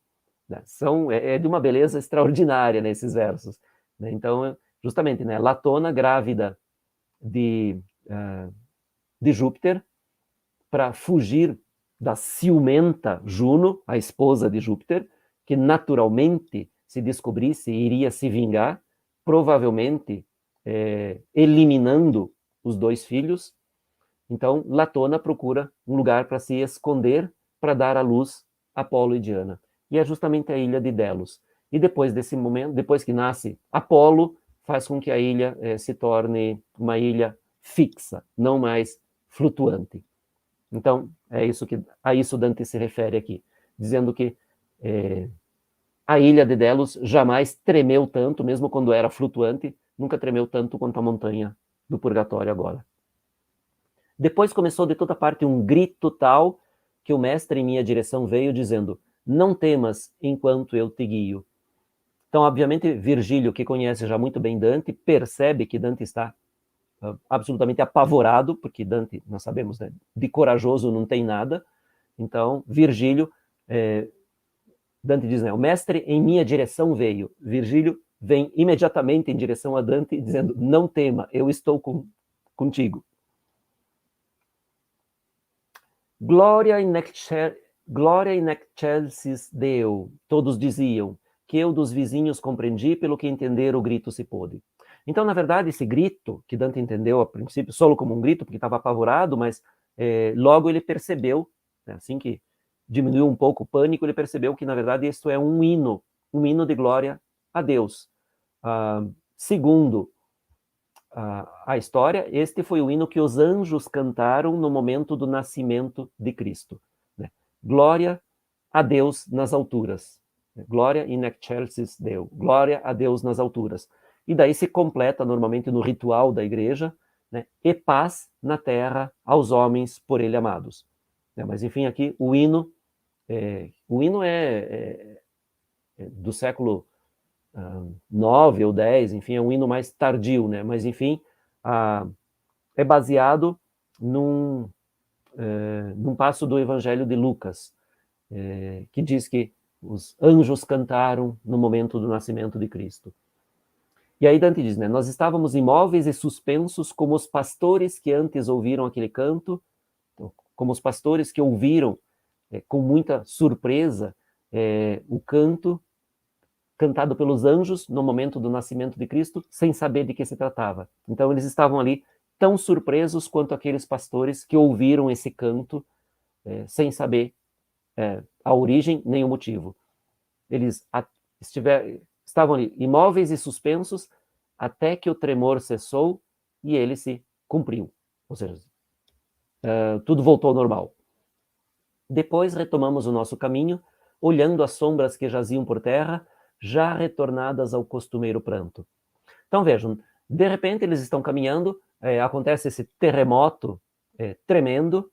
S2: Né? É de uma beleza extraordinária nesses versos. Né? Então, justamente, né, Latona grávida de Júpiter, para fugir da ciumenta Juno, a esposa de Júpiter, que naturalmente, se descobrisse, iria se vingar, provavelmente eliminando os 2 filhos. Então, Latona procura um lugar para se esconder, para dar à luz Apolo e Diana. E é justamente a ilha de Delos. E depois desse momento, depois que nasce Apolo, faz com que a ilha se torne uma ilha fixa, não mais flutuante. Então, a isso Dante se refere aqui, dizendo que a ilha de Delos jamais tremeu tanto, mesmo quando era flutuante, nunca tremeu tanto quanto a montanha do purgatório agora. Depois começou de toda parte um grito tal que o mestre em minha direção veio dizendo, não temas enquanto eu te guio. Então, obviamente, Virgílio, que conhece já muito bem Dante, percebe que Dante está absolutamente apavorado, porque Dante, nós sabemos, né, de corajoso não tem nada. Então, Virgílio, Dante diz, né, o mestre em minha direção veio. Virgílio vem imediatamente em direção a Dante, dizendo, não tema, eu estou contigo. Glória in excelsis Deo, todos diziam, que eu dos vizinhos compreendi, pelo que entender o grito se pôde. Então, na verdade, esse grito, que Dante entendeu a princípio só como um grito, porque estava apavorado, mas logo ele percebeu, né, assim que diminuiu um pouco o pânico, ele percebeu que, na verdade, isto é um hino de glória a Deus. Segundo a história, este foi o hino que os anjos cantaram no momento do nascimento de Cristo. Né? Glória a Deus nas alturas. Glória in excelsis Deo. Glória a Deus nas alturas. E daí se completa normalmente no ritual da igreja, né? E paz na terra aos homens por ele amados. Mas enfim, aqui o hino é do século 9 ou 10, enfim, é um hino mais tardio, né? Mas enfim, é baseado num passo do Evangelho de Lucas, que diz que os anjos cantaram no momento do nascimento de Cristo. E aí Dante diz, né, nós estávamos imóveis e suspensos como os pastores que antes ouviram aquele canto, como os pastores que ouviram com muita surpresa o canto cantado pelos anjos no momento do nascimento de Cristo, sem saber de que se tratava. Então eles estavam ali tão surpresos quanto aqueles pastores que ouviram esse canto sem saber a origem nem o motivo. Eles estavam ali imóveis e suspensos até que o tremor cessou e ele se cumpriu. Ou seja, tudo voltou ao normal. Depois retomamos o nosso caminho, olhando as sombras que jaziam por terra, já retornadas ao costumeiro pranto. Então vejam, de repente eles estão caminhando, acontece esse terremoto tremendo,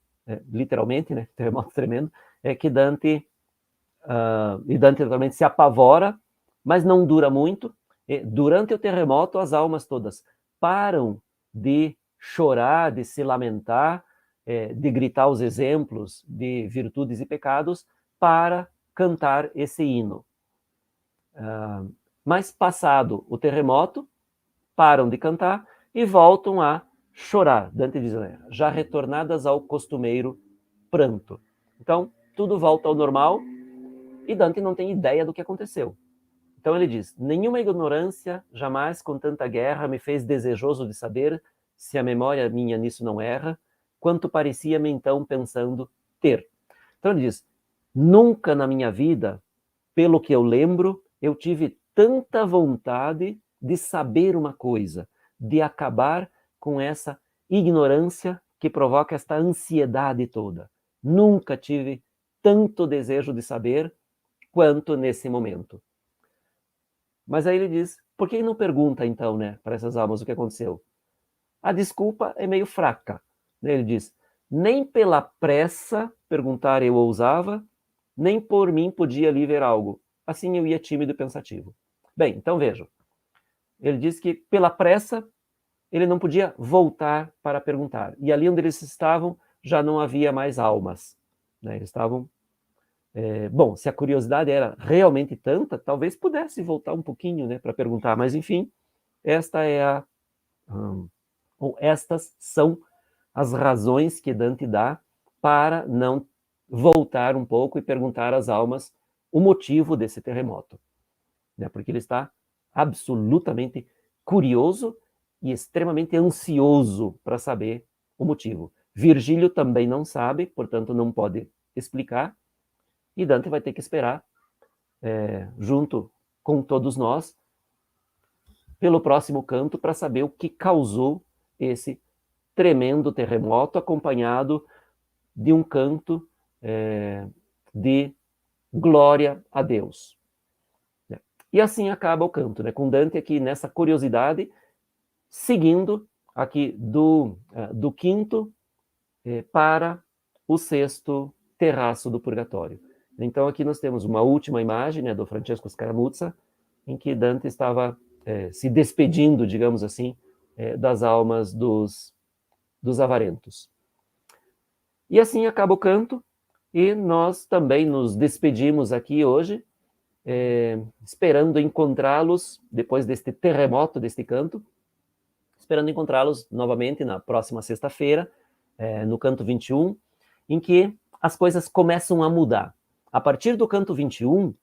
S2: literalmente, né, terremoto tremendo, que Dante naturalmente se apavora, mas não dura muito. Durante o terremoto, as almas todas param de chorar, de se lamentar, de gritar os exemplos de virtudes e pecados, para cantar esse hino. Mas passado o terremoto, param de cantar e voltam a chorar. Dante diz, já retornadas ao costumeiro pranto. Então, tudo volta ao normal e Dante não tem ideia do que aconteceu. Então ele diz, nenhuma ignorância jamais com tanta guerra me fez desejoso de saber, se a memória minha nisso não erra, quanto parecia-me então pensando ter. Então ele diz, nunca na minha vida, pelo que eu lembro, eu tive tanta vontade de saber uma coisa, de acabar com essa ignorância que provoca esta ansiedade toda. Nunca tive tanto desejo de saber quanto nesse momento. Mas aí ele diz, por que não pergunta então, né, para essas almas o que aconteceu? A desculpa é meio fraca. Ele diz, nem pela pressa perguntar eu ousava, nem por mim podia ali ver algo. Assim eu ia tímido e pensativo. Bem, então vejam. Ele diz que pela pressa ele não podia voltar para perguntar. E ali onde eles estavam já não havia mais almas. Né? Eles estavam... bom, se a curiosidade era realmente tanta, talvez pudesse voltar um pouquinho, né, para perguntar. Mas enfim, esta é ou estas são as razões que Dante dá para não voltar um pouco e perguntar às almas o motivo desse terremoto. Né? Porque ele está absolutamente curioso e extremamente ansioso para saber o motivo. Virgílio também não sabe, portanto não pode explicar, e Dante vai ter que esperar, junto com todos nós, pelo próximo canto para saber o que causou esse tremendo terremoto, acompanhado de um canto de glória a Deus. E assim acaba o canto, né? Com Dante aqui nessa curiosidade, seguindo aqui do quinto para o sexto terraço do purgatório. Então aqui nós temos uma última imagem, né, do Francesco Scaramuzza, em que Dante estava se despedindo, digamos assim, das almas dos avarentos. E assim acaba o canto, e nós também nos despedimos aqui hoje, esperando encontrá-los, depois deste terremoto, deste canto, esperando encontrá-los novamente na próxima sexta-feira, no canto 21, em que as coisas começam a mudar. A partir do canto 21,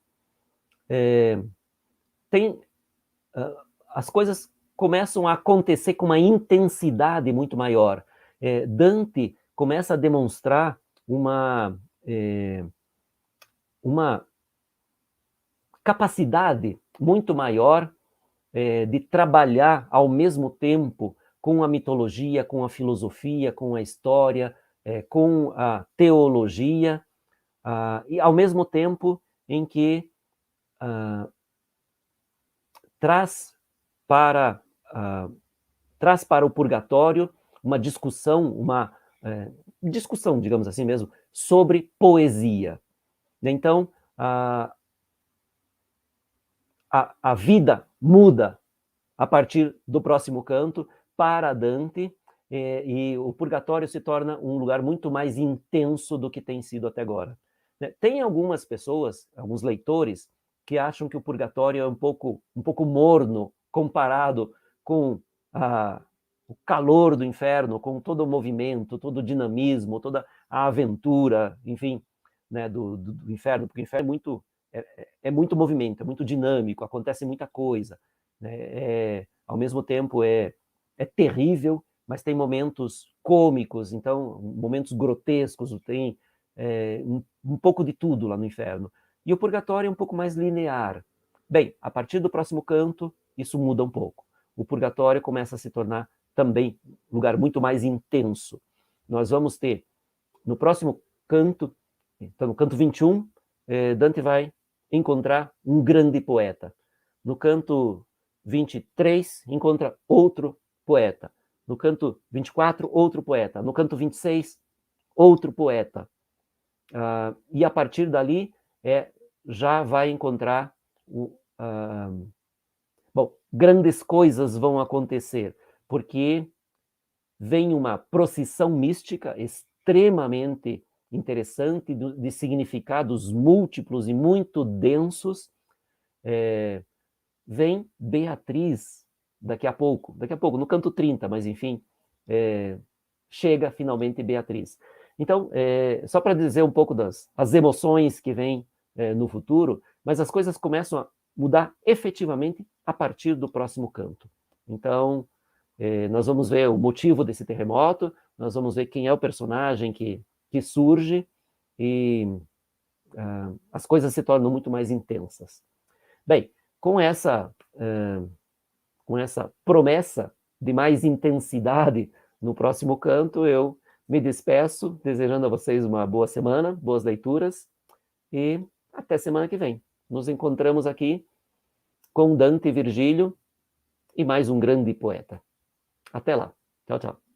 S2: as coisas começam a acontecer com uma intensidade muito maior. Dante começa a demonstrar uma capacidade muito maior de trabalhar ao mesmo tempo com a mitologia, com a filosofia, com a história, com a teologia, e ao mesmo tempo em que traz para o purgatório uma discussão, discussão, digamos assim mesmo, sobre poesia. Então, a vida muda a partir do próximo canto para Dante, e o purgatório se torna um lugar muito mais intenso do que tem sido até agora. Tem algumas pessoas, alguns leitores, que acham que o purgatório é um pouco morno comparado com o calor do inferno, com todo o movimento, todo o dinamismo, toda a aventura, enfim, né, do inferno, porque o inferno é muito movimento, é muito dinâmico, acontece muita coisa, né? Ao mesmo tempo é terrível, mas tem momentos cômicos, então momentos grotescos, tem um pouco de tudo lá no inferno. E o purgatório é um pouco mais linear. Bem, a partir do próximo canto, isso muda um pouco. O purgatório começa a se tornar também um lugar muito mais intenso. Nós vamos ter, no próximo canto, então no canto 21, Dante vai encontrar um grande poeta. No canto 23, encontra outro poeta. No canto 24, outro poeta. No canto 26, outro poeta. E a partir dali, já vai encontrar grandes coisas vão acontecer, porque vem uma procissão mística extremamente interessante, de significados múltiplos e muito densos. Vem Beatriz daqui a pouco, no canto 30, mas enfim, chega finalmente Beatriz. Então, só para dizer um pouco as emoções que vêm no futuro, mas as coisas começam a mudar efetivamente a partir do próximo canto. Então, nós vamos ver o motivo desse terremoto, nós vamos ver quem é o personagem que surge, e as coisas se tornam muito mais intensas. Bem, com essa promessa de mais intensidade no próximo canto, eu me despeço, desejando a vocês uma boa semana, boas leituras, e até semana que vem. Nos encontramos aqui com Dante e Virgílio e mais um grande poeta. Até lá. Tchau, tchau.